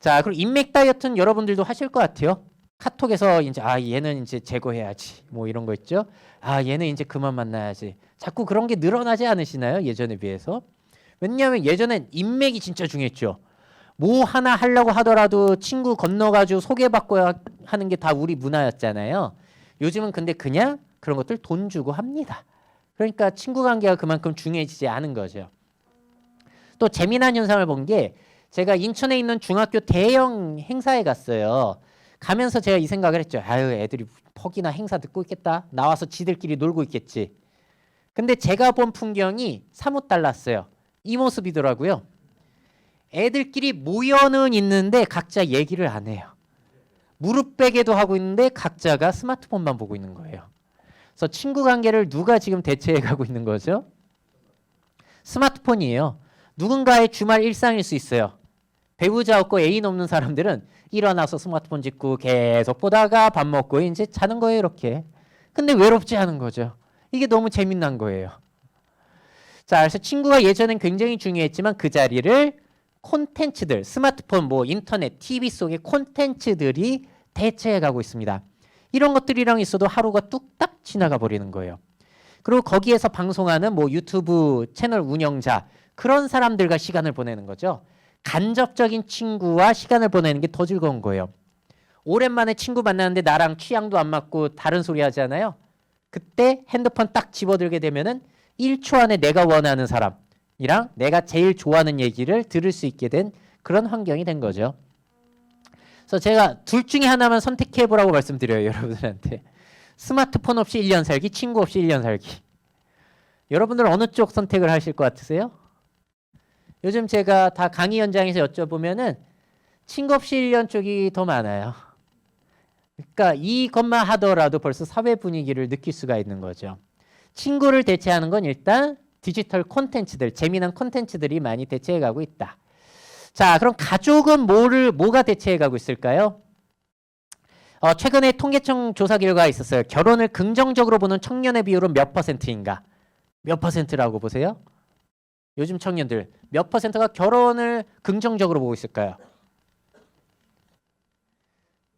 자, 그리고 인맥 다이어트는 여러분들도 하실 것 같아요. 카톡에서 이제 얘는 이제 제거해야지 뭐 이런 거 있죠. 얘는 이제 그만 만나야지. 자꾸 그런 게 늘어나지 않으시나요? 예전에 비해서. 왜냐하면 예전엔 인맥이 진짜 중요했죠. 뭐 하나 하려고 하더라도 친구 건너가지고 소개받고 하는 게 다 우리 문화였잖아요. 요즘은 근데 그냥 그런 것들 돈 주고 합니다. 그러니까 친구 관계가 그만큼 중요해지지 않은 거죠. 또 재미난 현상을 본 게 제가 인천에 있는 중학교 대형 행사에 갔어요. 가면서 제가 이 생각을 했죠. 애들이 퍽이나 행사 듣고 있겠다. 나와서 지들끼리 놀고 있겠지. 근데 제가 본 풍경이 사뭇 달랐어요. 이 모습이더라고요. 애들끼리 모여는 있는데 각자 얘기를 안 해요. 무릎 베개도 하고 있는데 각자가 스마트폰만 보고 있는 거예요. 그래서 친구 관계를 누가 지금 대체해 가고 있는 거죠? 스마트폰이에요. 누군가의 주말 일상일 수 있어요. 배우자 없고 애인 없는 사람들은 일어나서 스마트폰 찍고 계속 보다가 밥 먹고 이제 자는 거예요, 이렇게. 근데 외롭지 않은 거죠. 이게 너무 재미난 거예요. 자, 그래서 친구가 예전엔 굉장히 중요했지만 그 자리를 콘텐츠들, 스마트폰, 뭐 인터넷, TV 속의 콘텐츠들이 대체해 가고 있습니다. 이런 것들이랑 있어도 하루가 뚝딱 지나가 버리는 거예요. 그리고 거기에서 방송하는 뭐 유튜브 채널 운영자, 그런 사람들과 시간을 보내는 거죠. 간접적인 친구와 시간을 보내는 게 더 즐거운 거예요. 오랜만에 친구 만나는데 나랑 취향도 안 맞고 다른 소리 하잖아요. 그때 핸드폰 딱 집어들게 되면은 1초 안에 내가 원하는 사람이랑 내가 제일 좋아하는 얘기를 들을 수 있게 된 그런 환경이 된 거죠. 그래서 제가 둘 중에 하나만 선택해 보라고 말씀드려요, 여러분들한테. 스마트폰 없이 1년 살기, 친구 없이 1년 살기. 여러분들 어느 쪽 선택을 하실 것 같으세요? 요즘 제가 다 강의 현장에서 여쭤보면은 친구 없이 1년 쪽이 더 많아요. 그러니까 이것만 하더라도 벌써 사회 분위기를 느낄 수가 있는 거죠. 친구를 대체하는 건 일단 디지털 콘텐츠들, 재미난 콘텐츠들이 많이 대체해 가고 있다. 자, 그럼 가족은 뭐가 대체해 가고 있을까요? 최근에 통계청 조사 결과가 있었어요. 결혼을 긍정적으로 보는 청년의 비율은 몇 %인가? 몇 %라고 보세요? 요즘 청년들 몇 %가 결혼을 긍정적으로 보고 있을까요?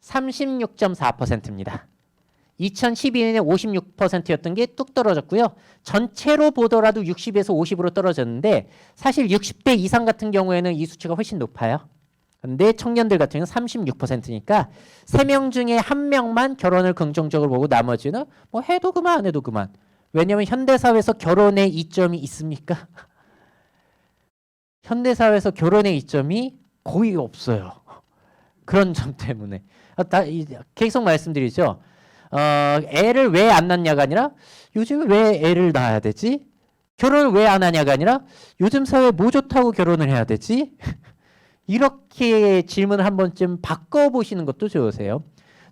36.4%입니다. 2012년에 56%였던 게 뚝 떨어졌고요. 전체로 보더라도 60에서 50으로 떨어졌는데 사실 60대 이상 같은 경우에는 이 수치가 훨씬 높아요. 근데 청년들 같은 경우는 36%니까 3명 중에 1명만 결혼을 긍정적으로 보고 나머지는 뭐 해도 그만 안 해도 그만. 왜냐하면 현대사회에서 결혼의 이점이 있습니까? 현대사회에서 결혼의 이점이 거의 없어요. 그런 점 때문에. 계속 말씀드리죠. 애를 왜 안 낳냐가 아니라 요즘 왜 애를 낳아야 되지? 결혼을 왜 안 하냐가 아니라 요즘 사회에 뭐 좋다고 결혼을 해야 되지? 이렇게 질문을 한 번쯤 바꿔보시는 것도 좋으세요.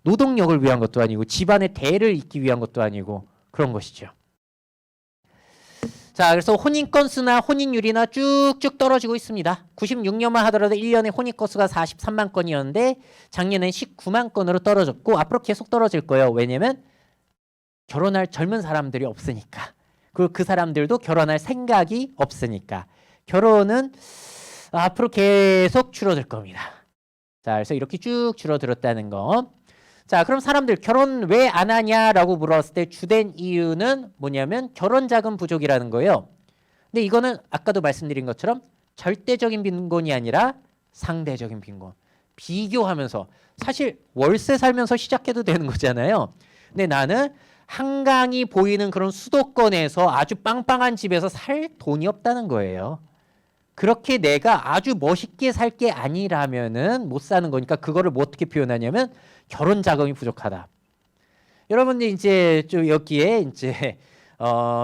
노동력을 위한 것도 아니고 집안의 대를 잇기 위한 것도 아니고 그런 것이죠. 자, 그래서 혼인 건수나 혼인율이나 쭉쭉 떨어지고 있습니다. 96년만 하더라도 1년에 혼인 건수가 43만 건이었는데 작년엔 19만 건으로 떨어졌고 앞으로 계속 떨어질 거예요. 왜냐면 결혼할 젊은 사람들이 없으니까. 그리고 그 사람들도 결혼할 생각이 없으니까. 결혼은 앞으로 계속 줄어들 겁니다. 자, 그래서 이렇게 쭉 줄어들었다는 거. 자, 그럼 사람들 결혼 왜 안 하냐라고 물었을 때 주된 이유는 뭐냐면 결혼 자금 부족이라는 거예요. 근데 이거는 아까도 말씀드린 것처럼 절대적인 빈곤이 아니라 상대적인 빈곤. 비교하면서 사실 월세 살면서 시작해도 되는 거잖아요. 근데 나는 한강이 보이는 그런 수도권에서 아주 빵빵한 집에서 살 돈이 없다는 거예요. 그렇게 내가 아주 멋있게 살 게 아니라면은 못 사는 거니까 그거를 뭐 어떻게 표현하냐면 결혼 자금이 부족하다. 여러분들 이제 좀 여기에 이제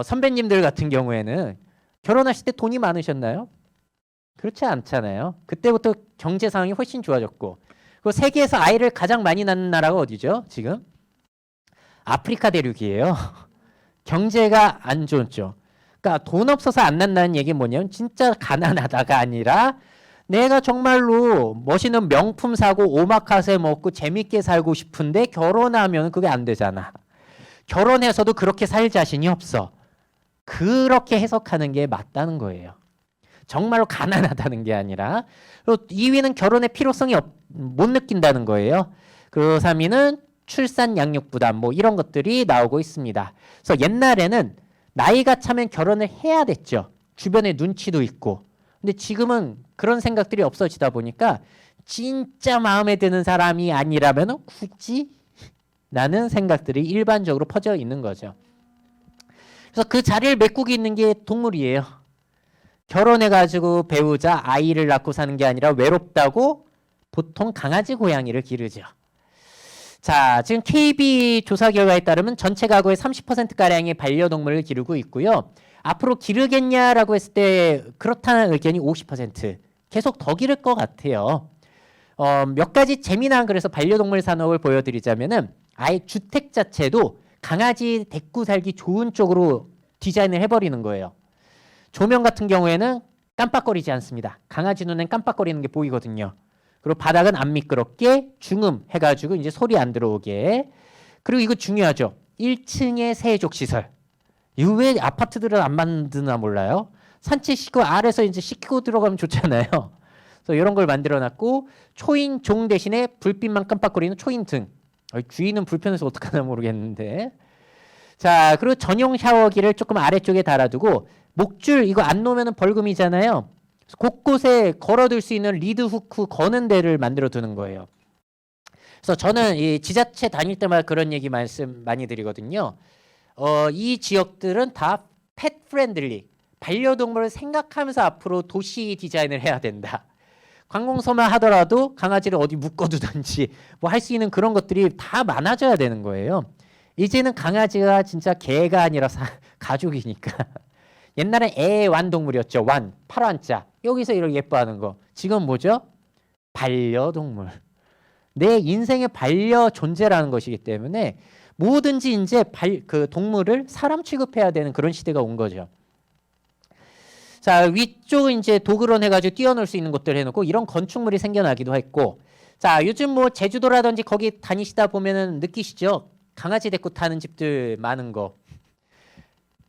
선배님들 같은 경우에는 결혼하실 때 돈이 많으셨나요? 그렇지 않잖아요. 그때부터 경제 상황이 훨씬 좋아졌고, 그리고 세계에서 아이를 가장 많이 낳는 나라가 어디죠? 지금 아프리카 대륙이에요. 경제가 안 좋죠. 그러니까 돈 없어서 안 난다는 얘기는 뭐냐면 진짜 가난하다가 아니라 내가 정말로 멋있는 명품 사고 오마카세 먹고 재밌게 살고 싶은데 결혼하면 그게 안 되잖아. 결혼해서도 그렇게 살 자신이 없어. 그렇게 해석하는 게 맞다는 거예요. 정말로 가난하다는 게 아니라. 그리고 2위는 결혼의 필요성이 못 느낀다는 거예요. 그리고 3위는 출산 양육 부담 뭐 이런 것들이 나오고 있습니다. 그래서 옛날에는 나이가 차면 결혼을 해야 됐죠. 주변에 눈치도 있고. 근데 지금은 그런 생각들이 없어지다 보니까 진짜 마음에 드는 사람이 아니라면 굳이? 라는 생각들이 일반적으로 퍼져 있는 거죠. 그래서 그 자리를 메꾸고 있는 게 동물이에요. 결혼해가지고 배우자 아이를 낳고 사는 게 아니라 외롭다고 보통 강아지 고양이를 기르죠. 자, 지금 KB 조사 결과에 따르면 전체 가구의 30%가량의 반려동물을 기르고 있고요. 앞으로 기르겠냐라고 했을 때 그렇다는 의견이 50%. 계속 더 기를 것 같아요. 몇 가지 재미난 그래서 반려동물 산업을 보여드리자면은 아예 주택 자체도 강아지 데리고 살기 좋은 쪽으로 디자인을 해버리는 거예요. 조명 같은 경우에는 깜빡거리지 않습니다. 강아지 눈엔 깜빡거리는 게 보이거든요. 그리고 바닥은 안 미끄럽게 중음 해가지고 이제 소리 안 들어오게. 그리고 이거 중요하죠. 1층에 세족 시설. 이거 왜 아파트들은 안 만드나 몰라요. 산책시키고 아래서 이제 씻고 들어가면 좋잖아요. 그래서 이런 걸 만들어놨고 초인 종 대신에 불빛만 깜빡거리는 초인 등. 주인은 불편해서 어떡하나 모르겠는데. 자, 그리고 전용 샤워기를 조금 아래쪽에 달아두고 목줄 이거 안 놓으면 벌금이잖아요. 곳곳에 걸어둘 수 있는 리드 후크 거는 데를 만들어 두는 거예요. 그래서 저는 이 지자체 다닐 때마다 그런 얘기 말씀 많이 드리거든요. 이 지역들은 다 펫 프렌들리, 반려동물을 생각하면서 앞으로 도시 디자인을 해야 된다. 관공서만 하더라도 강아지를 어디 묶어두든지 뭐 할 수 있는 그런 것들이 다 많아져야 되는 거예요. 이제는 강아지가 진짜 개가 아니라 가족이니까. 옛날엔 애완동물이었죠. 완, 파란자. 여기서 이렇게 예뻐하는 거. 지금 뭐죠? 반려동물. 내 인생의 반려 존재라는 것이기 때문에 뭐든지 이제 그 동물을 사람 취급해야 되는 그런 시대가 온 거죠. 자, 위쪽은 이제 도그론 해가지고 뛰어놀 수 있는 곳들 해놓고 이런 건축물이 생겨나기도 했고, 자, 요즘 뭐 제주도라든지 거기 다니시다 보면은 느끼시죠? 강아지 데리고 타는 집들 많은 거.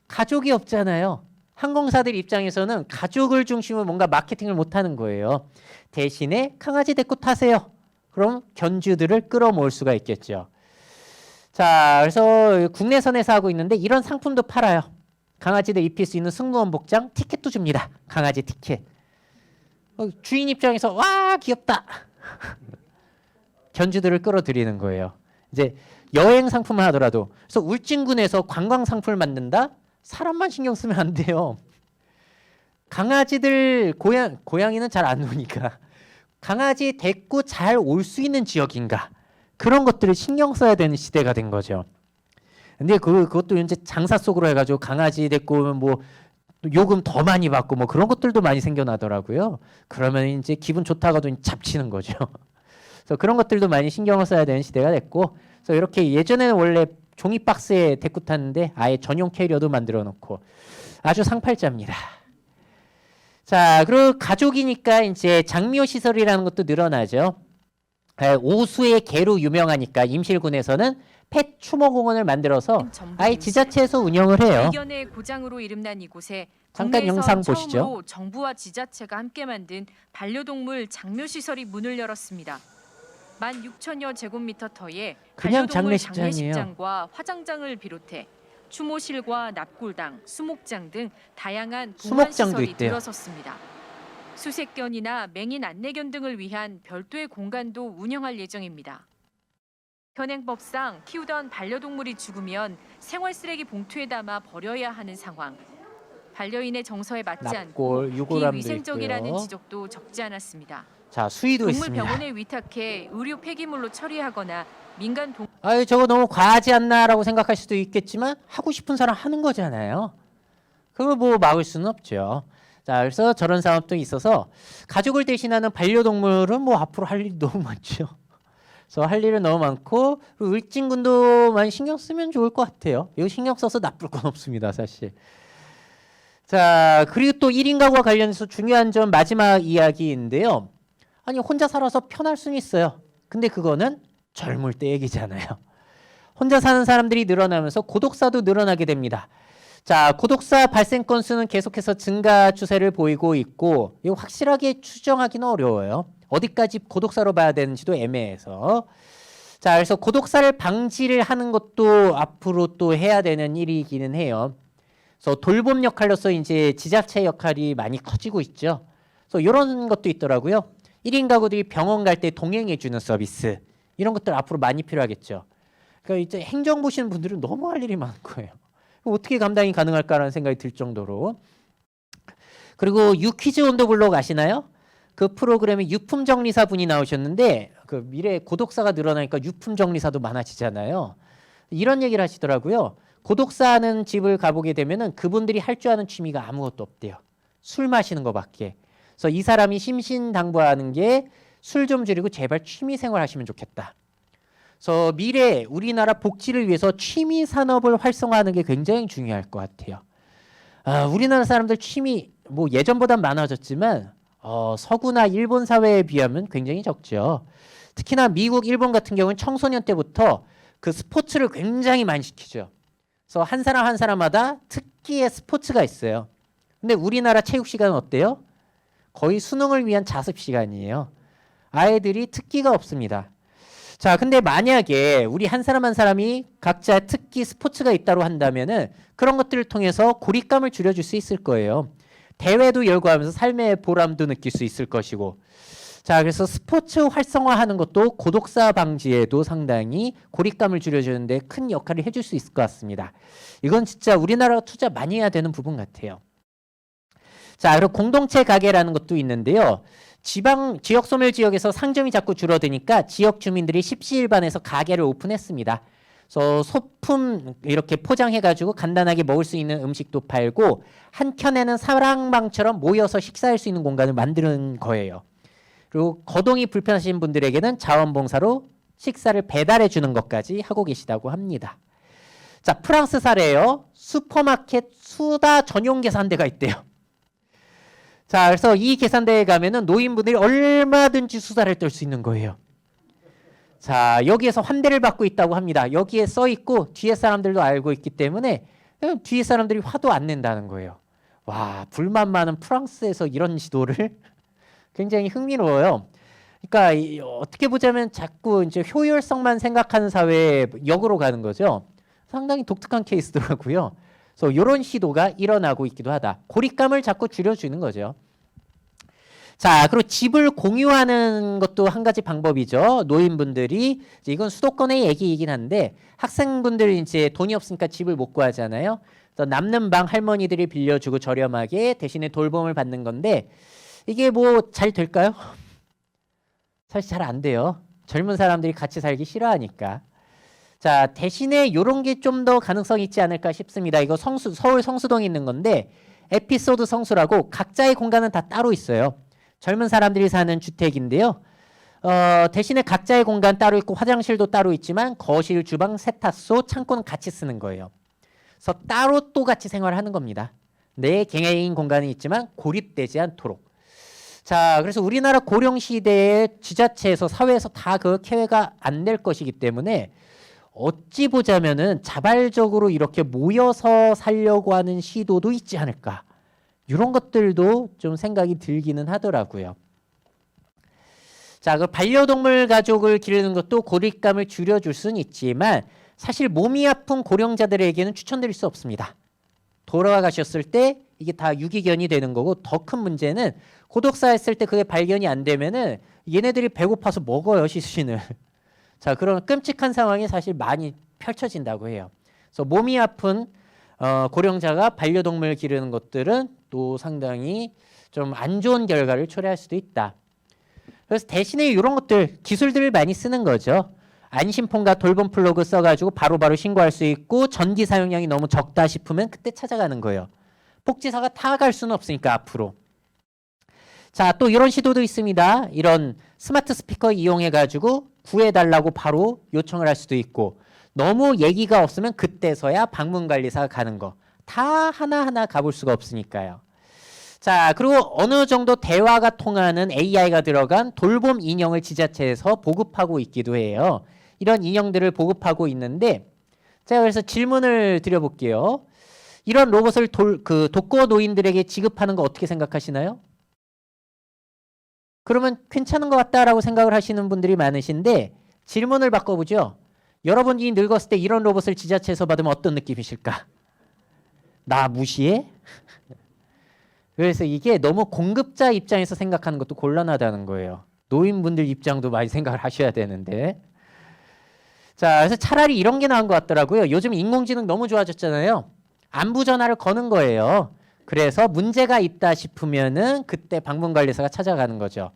가족이 없잖아요. 항공사들 입장에서는 가족을 중심으로 뭔가 마케팅을 못 하는 거예요. 대신에 강아지 데리고 타세요. 그럼 견주들을 끌어모을 수가 있겠죠. 자, 그래서 국내선에서 하고 있는데 이런 상품도 팔아요. 강아지들 입힐 수 있는 승무원 복장 티켓도 줍니다. 강아지 티켓. 주인 입장에서 와 귀엽다. 견주들을 끌어들이는 거예요. 이제 여행 상품을 하더라도 그래서 울진군에서 관광 상품을 만든다. 사람만 신경 쓰면 안 돼요. 강아지들 고양이는 잘 안 노니까 강아지 데리고 잘 올 수 있는 지역인가 그런 것들을 신경 써야 되는 시대가 된 거죠. 근데 그것도 이제 장사 속으로 해가지고 강아지 데리고 오면 뭐 요금 더 많이 받고 뭐 그런 것들도 많이 생겨나더라고요. 그러면 이제 기분 좋다가도 잡치는 거죠. 그래서 그런 것들도 많이 신경을 써야 되는 시대가 됐고, 그래서 이렇게 예전에는 원래 종이 박스에 데리고 탔는데 아예 전용 캐리어도 만들어 놓고 아주 상팔자입니다. 자, 그리고 가족이니까 이제 장미호 시설이라는 것도 늘어나죠. 오수의 개로 유명하니까 임실군에서는 펫 추모공원을 만들어서 아예 지자체에서 운영을 해요. 의견의 고장으로 이름난 이곳에 잠깐 영상 보시죠. 처음으로 정부와 지자체가 함께 만든 반려동물 장묘 시설이 문을 열었습니다. 16,000여 제곱미터 터에 그냥 반려동물 장례식장이에요. 장례식장과 화장장을 비롯해 추모실과 납골당, 수목장 등 다양한 동안 수목장도 시설이 있대요. 들어섰습니다. 수색견이나 맹인 안내견 등을 위한 별도의 공간도 운영할 예정입니다. 현행법상 키우던 반려동물이 죽으면 생활 쓰레기 봉투에 담아 버려야 하는 상황. 반려인의 정서에 맞지 납골, 않고 유골함도 비위생적이라는 있고요. 지적도 적지 않았습니다. 자, 수위도 있습니다. 동물병원에 위탁해 의료 폐기물로 처리하거나 민간 동 아유, 저거 너무 과하지 않나라고 생각할 수도 있겠지만 하고 싶은 사람 하는 거잖아요. 그걸 뭐 막을 수는 없죠. 자, 그래서 저런 사업도 있어서 가족을 대신하는 반려동물은 뭐 앞으로 할 일이 너무 많죠. 그래서 할 일은 너무 많고 그리고 울진군도 많이 신경 쓰면 좋을 것 같아요. 이거 신경 써서 나쁠 건 없습니다, 사실. 자, 그리고 또 1인 가구와 관련해서 중요한 점 마지막 이야기인데요. 아니 혼자 살아서 편할 수는 있어요. 근데 그거는 젊을 때 얘기잖아요. 혼자 사는 사람들이 늘어나면서 고독사도 늘어나게 됩니다. 자, 고독사 발생 건수는 계속해서 증가 추세를 보이고 있고 이거 확실하게 추정하기는 어려워요. 어디까지 고독사로 봐야 되는지도 애매해서. 자, 그래서 고독사를 방지를 하는 것도 앞으로 또 해야 되는 일이기는 해요. 그래서 돌봄 역할로서 이제 지자체 역할이 많이 커지고 있죠. 그래서 이런 것도 있더라고요. 1인 가구들이 병원 갈 때 동행해 주는 서비스 이런 것들 앞으로 많이 필요하겠죠. 그러니까 이제 행정 보시는 분들은 너무 할 일이 많은 거예요. 어떻게 감당이 가능할까라는 생각이 들 정도로. 그리고 유퀴즈 온더 블록 아시나요? 그 프로그램에 유품 정리사 분이 나오셨는데 그 미래에 고독사가 늘어나니까 유품 정리사도 많아지잖아요. 이런 얘기를 하시더라고요. 고독사하는 집을 가보게 되면은 그분들이 할 줄 아는 취미가 아무것도 없대요. 술 마시는 거밖에. 그래서 이 사람이 심신당부하는 게 술 좀 줄이고 제발 취미 생활 하시면 좋겠다. 그래서 미래 우리나라 복지를 위해서 취미 산업을 활성화하는 게 굉장히 중요할 것 같아요. 우리나라 사람들 취미 뭐 예전보단 많아졌지만 서구나 일본 사회에 비하면 굉장히 적죠. 특히나 미국, 일본 같은 경우는 청소년 때부터 그 스포츠를 굉장히 많이 시키죠. 그래서 한 사람 한 사람마다 특기의 스포츠가 있어요. 근데 우리나라 체육 시간은 어때요? 거의 수능을 위한 자습 시간이에요. 아이들이 특기가 없습니다. 자, 근데 만약에 우리 한 사람 한 사람이 각자 특기 스포츠가 있다고 한다면은 그런 것들을 통해서 고립감을 줄여줄 수 있을 거예요. 대회도 열고 하면서 삶의 보람도 느낄 수 있을 것이고. 자, 그래서 스포츠 활성화하는 것도 고독사 방지에도 상당히 고립감을 줄여주는데 큰 역할을 해줄 수 있을 것 같습니다. 이건 진짜 우리나라가 투자 많이 해야 되는 부분 같아요. 자, 그리고 공동체 가게라는 것도 있는데요. 지역 소멸 지역에서 상점이 자꾸 줄어드니까 지역 주민들이 십시일반해서 가게를 오픈했습니다. 그래서 소품 이렇게 포장해가지고 간단하게 먹을 수 있는 음식도 팔고 한 켠에는 사랑방처럼 모여서 식사할 수 있는 공간을 만드는 거예요. 그리고 거동이 불편하신 분들에게는 자원봉사로 식사를 배달해 주는 것까지 하고 계시다고 합니다. 자, 프랑스 사례예요. 슈퍼마켓 수다 전용 계산대가 있대요. 자, 그래서 이 계산대에 가면은 노인분들이 얼마든지 수다를 떨 수 있는 거예요. 자, 여기에서 환대를 받고 있다고 합니다. 여기에 써 있고 뒤에 사람들도 알고 있기 때문에 뒤에 사람들이 화도 안 낸다는 거예요. 와, 불만 많은 프랑스에서 이런 시도를 굉장히 흥미로워요. 그러니까 어떻게 보자면 자꾸 이제 효율성만 생각하는 사회에 역으로 가는 거죠. 상당히 독특한 케이스더라고요. 그래서 이런 시도가 일어나고 있기도 하다. 고립감을 자꾸 줄여주는 거죠. 자, 그리고 집을 공유하는 것도 한 가지 방법이죠. 노인분들이 이건 수도권의 얘기이긴 한데 학생분들이 이제 돈이 없으니까 집을 못 구하잖아요. 그래서 남는 방 할머니들이 빌려주고 저렴하게 대신에 돌봄을 받는 건데 이게 뭐 잘 될까요? 사실 잘 안 돼요. 젊은 사람들이 같이 살기 싫어하니까. 자, 대신에 이런 게 좀 더 가능성이 있지 않을까 싶습니다. 이거 서울 성수동에 있는 건데 에피소드 성수라고 각자의 공간은 다 따로 있어요. 젊은 사람들이 사는 주택인데요. 대신에 각자의 공간 따로 있고 화장실도 따로 있지만 거실, 주방, 세탁소, 창고는 같이 쓰는 거예요. 그래서 따로 또 같이 생활하는 겁니다. 내 개인 공간이 있지만 고립되지 않도록. 자, 그래서 우리나라 고령 시대에 지자체에서 사회에서 다 그 케어가 안 될 것이기 때문에 어찌 보자면은 자발적으로 이렇게 모여서 살려고 하는 시도도 있지 않을까. 이런 것들도 좀 생각이 들기는 하더라고요. 자, 그 반려동물 가족을 기르는 것도 고립감을 줄여줄 수는 있지만 사실 몸이 아픈 고령자들에게는 추천드릴 수 없습니다. 돌아가셨을 때 이게 다 유기견이 되는 거고 더 큰 문제는 고독사했을 때 그게 발견이 안 되면은 얘네들이 배고파서 먹어요, 시신을. 자, 그런 끔찍한 상황이 사실 많이 펼쳐진다고 해요. 그래서 몸이 아픈 고령자가 반려동물 기르는 것들은 또 상당히 좀 안 좋은 결과를 초래할 수도 있다. 그래서 대신에 이런 것들 기술들을 많이 쓰는 거죠. 안심폰과 돌봄 플러그 써가지고 바로바로 신고할 수 있고 전기 사용량이 너무 적다 싶으면 그때 찾아가는 거예요. 복지사가 다 갈 수는 없으니까 앞으로. 자, 또 이런 시도도 있습니다. 이런 스마트 스피커 이용해가지고 구해달라고 바로 요청을 할 수도 있고 너무 얘기가 없으면 그때서야 방문관리사가 가는 거. 다 하나하나 가볼 수가 없으니까요. 자, 그리고 어느 정도 대화가 통하는 AI가 들어간 돌봄 인형을 지자체에서 보급하고 있기도 해요. 이런 인형들을 보급하고 있는데 제가 그래서 질문을 드려볼게요. 이런 로봇을 독거 노인들에게 지급하는 거 어떻게 생각하시나요? 그러면 괜찮은 것 같다라고 생각을 하시는 분들이 많으신데 질문을 바꿔보죠. 여러분이 늙었을 때 이런 로봇을 지자체에서 받으면 어떤 느낌이실까? 나 무시해? 그래서 이게 너무 공급자 입장에서 생각하는 것도 곤란하다는 거예요. 노인분들 입장도 많이 생각을 하셔야 되는데. 자, 그래서 차라리 이런 게 나은 것 같더라고요. 요즘 인공지능 너무 좋아졌잖아요. 안부 전화를 거는 거예요. 그래서 문제가 있다 싶으면은 그때 방문관리사가 찾아가는 거죠.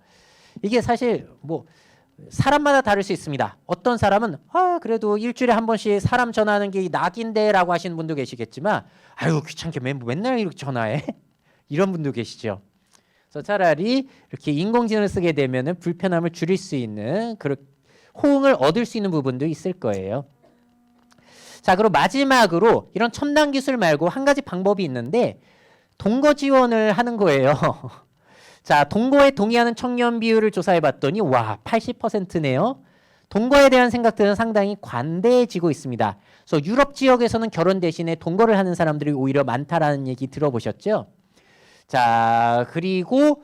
이게 사실 뭐 사람마다 다를 수 있습니다. 어떤 사람은 그래도 일주일에 한 번씩 사람 전화하는 게 낙인데라고 하시는 분도 계시겠지만 아유 귀찮게 맨날 이렇게 전화해 이런 분도 계시죠. 그래서 차라리 이렇게 인공지능을 쓰게 되면은 불편함을 줄일 수 있는 그런 호응을 얻을 수 있는 부분도 있을 거예요. 자, 그리고 마지막으로 이런 첨단 기술 말고 한 가지 방법이 있는데 동거 지원을 하는 거예요. 자, 동거에 동의하는 청년 비율을 조사해 봤더니 와, 80%네요. 동거에 대한 생각들은 상당히 관대해지고 있습니다. 그래서 유럽 지역에서는 결혼 대신에 동거를 하는 사람들이 오히려 많다라는 얘기 들어보셨죠? 자, 그리고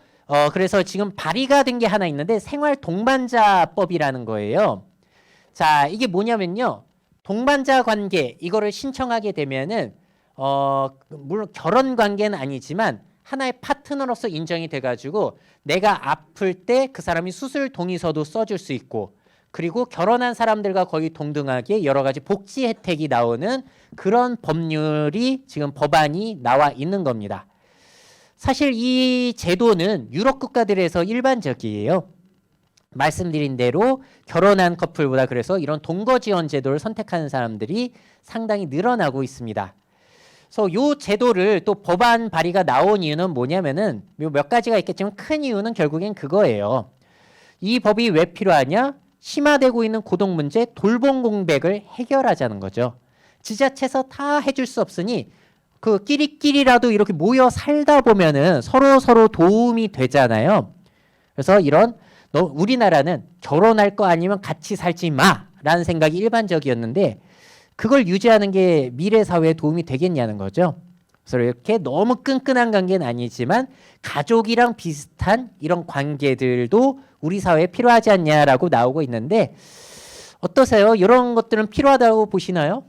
그래서 지금 발의가 된 게 하나 있는데 생활 동반자법이라는 거예요. 자, 이게 뭐냐면요. 동반자 관계 이거를 신청하게 되면은 물론 결혼 관계는 아니지만 하나의 파트너로서 인정이 돼가지고 내가 아플 때 그 사람이 수술 동의서도 써줄 수 있고 그리고 결혼한 사람들과 거의 동등하게 여러 가지 복지 혜택이 나오는 그런 법률이 지금 법안이 나와 있는 겁니다. 사실 이 제도는 유럽 국가들에서 일반적이에요. 말씀드린 대로 결혼한 커플보다 그래서 이런 동거 지원 제도를 선택하는 사람들이 상당히 늘어나고 있습니다. 그래서 이 제도를 또 법안 발의가 나온 이유는 뭐냐면은 몇 가지가 있겠지만 큰 이유는 결국엔 그거예요. 이 법이 왜 필요하냐? 심화되고 있는 고동 문제, 돌봄 공백을 해결하자는 거죠. 지자체에서 다 해줄 수 없으니 그 끼리끼리라도 이렇게 모여 살다 보면은 서로 도움이 되잖아요. 그래서 이런 우리나라는 결혼할 거 아니면 같이 살지 마라는 생각이 일반적이었는데 그걸 유지하는 게 미래 사회에 도움이 되겠냐는 거죠. 그래서 이렇게 너무 끈끈한 관계는 아니지만 가족이랑 비슷한 이런 관계들도 우리 사회에 필요하지 않냐라고 나오고 있는데 어떠세요? 이런 것들은 필요하다고 보시나요?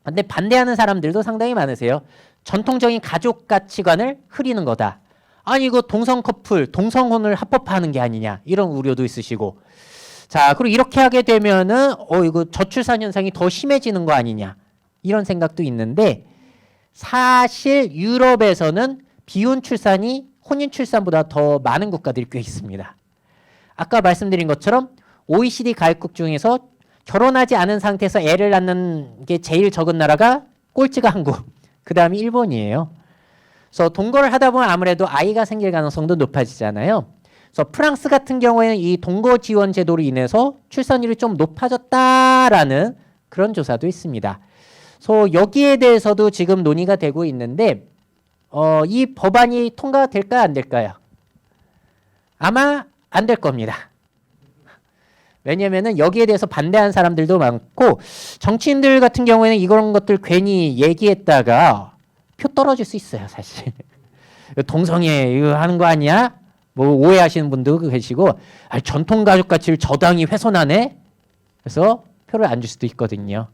근데 반대하는 사람들도 상당히 많으세요. 전통적인 가족 가치관을 흐리는 거다. 아니 이거 동성 커플, 동성혼을 합법화하는 게 아니냐 이런 우려도 있으시고 자 그리고 이렇게 하게 되면은 이거 저출산 현상이 더 심해지는 거 아니냐 이런 생각도 있는데 사실 유럽에서는 비혼 출산이 혼인 출산보다 더 많은 국가들이 꽤 있습니다. 아까 말씀드린 것처럼 OECD 가입국 중에서 결혼하지 않은 상태에서 애를 낳는 게 제일 적은 나라가 꼴찌가 한국, 그 다음이 일본이에요. 그래서 동거를 하다 보면 아무래도 아이가 생길 가능성도 높아지잖아요. 그래서 프랑스 같은 경우에는 이 동거 지원 제도로 인해서 출산율이 좀 높아졌다라는 그런 조사도 있습니다. 그래서 여기에 대해서도 지금 논의가 되고 있는데 이 법안이 통과될까요? 안 될까요? 아마 안 될 겁니다. 왜냐면은 여기에 대해서 반대하는 사람들도 많고 정치인들 같은 경우에는 이런 것들 괜히 얘기했다가 표 떨어질 수 있어요, 사실. 동성애 이거 하는 거 아니야? 뭐 오해하시는 분도 계시고 전통 가족 가치를 저당이 훼손하네? 그래서 표를 안 줄 수도 있거든요.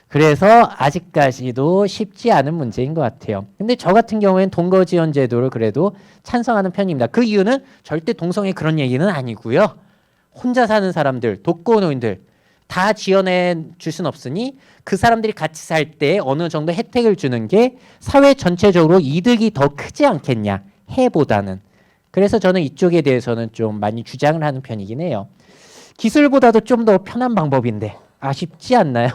그래서 아직까지도 쉽지 않은 문제인 것 같아요. 근데 저 같은 경우에는 동거 지원 제도를 그래도 찬성하는 편입니다. 그 이유는 절대 동성애 그런 얘기는 아니고요. 혼자 사는 사람들, 독거노인들 다 지원해 줄 순 없으니 그 사람들이 같이 살 때 어느 정도 혜택을 주는 게 사회 전체적으로 이득이 더 크지 않겠냐, 해보다는. 그래서 저는 이쪽에 대해서는 좀 많이 주장을 하는 편이긴 해요. 기술보다도 좀 더 편한 방법인데 아쉽지 않나요?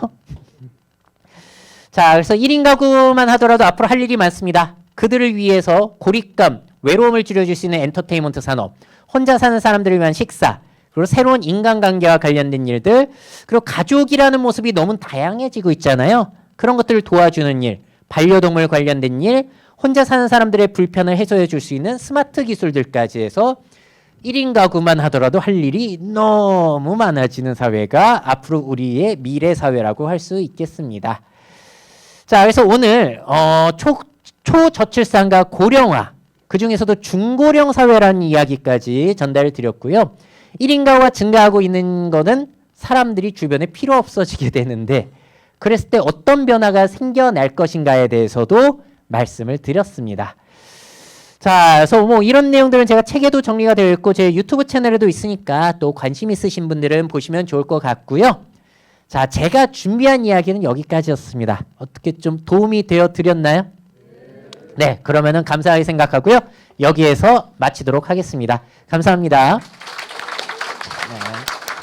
자, 그래서 1인 가구만 하더라도 앞으로 할 일이 많습니다. 그들을 위해서 고립감, 외로움을 줄여줄 수 있는 엔터테인먼트 산업, 혼자 사는 사람들을 위한 식사, 그리고 새로운 인간관계와 관련된 일들, 그리고 가족이라는 모습이 너무 다양해지고 있잖아요. 그런 것들을 도와주는 일, 반려동물 관련된 일, 혼자 사는 사람들의 불편을 해소해 줄 수 있는 스마트 기술들까지 해서 1인 가구만 하더라도 할 일이 너무 많아지는 사회가 앞으로 우리의 미래 사회라고 할 수 있겠습니다. 자, 그래서 오늘 초저출산과 고령화, 그중에서도 중고령 사회라는 이야기까지 전달을 드렸고요. 1인 가구가 증가하고 있는 거는 사람들이 주변에 필요 없어지게 되는데 그랬을 때 어떤 변화가 생겨날 것인가에 대해서도 말씀을 드렸습니다. 자, 그래서 뭐 이런 내용들은 제가 책에도 정리가 되어 있고 제 유튜브 채널에도 있으니까 또 관심 있으신 분들은 보시면 좋을 것 같고요. 자, 제가 준비한 이야기는 여기까지였습니다. 어떻게 좀 도움이 되어 드렸나요? 네, 그러면은 감사하게 생각하고요. 여기에서 마치도록 하겠습니다. 감사합니다.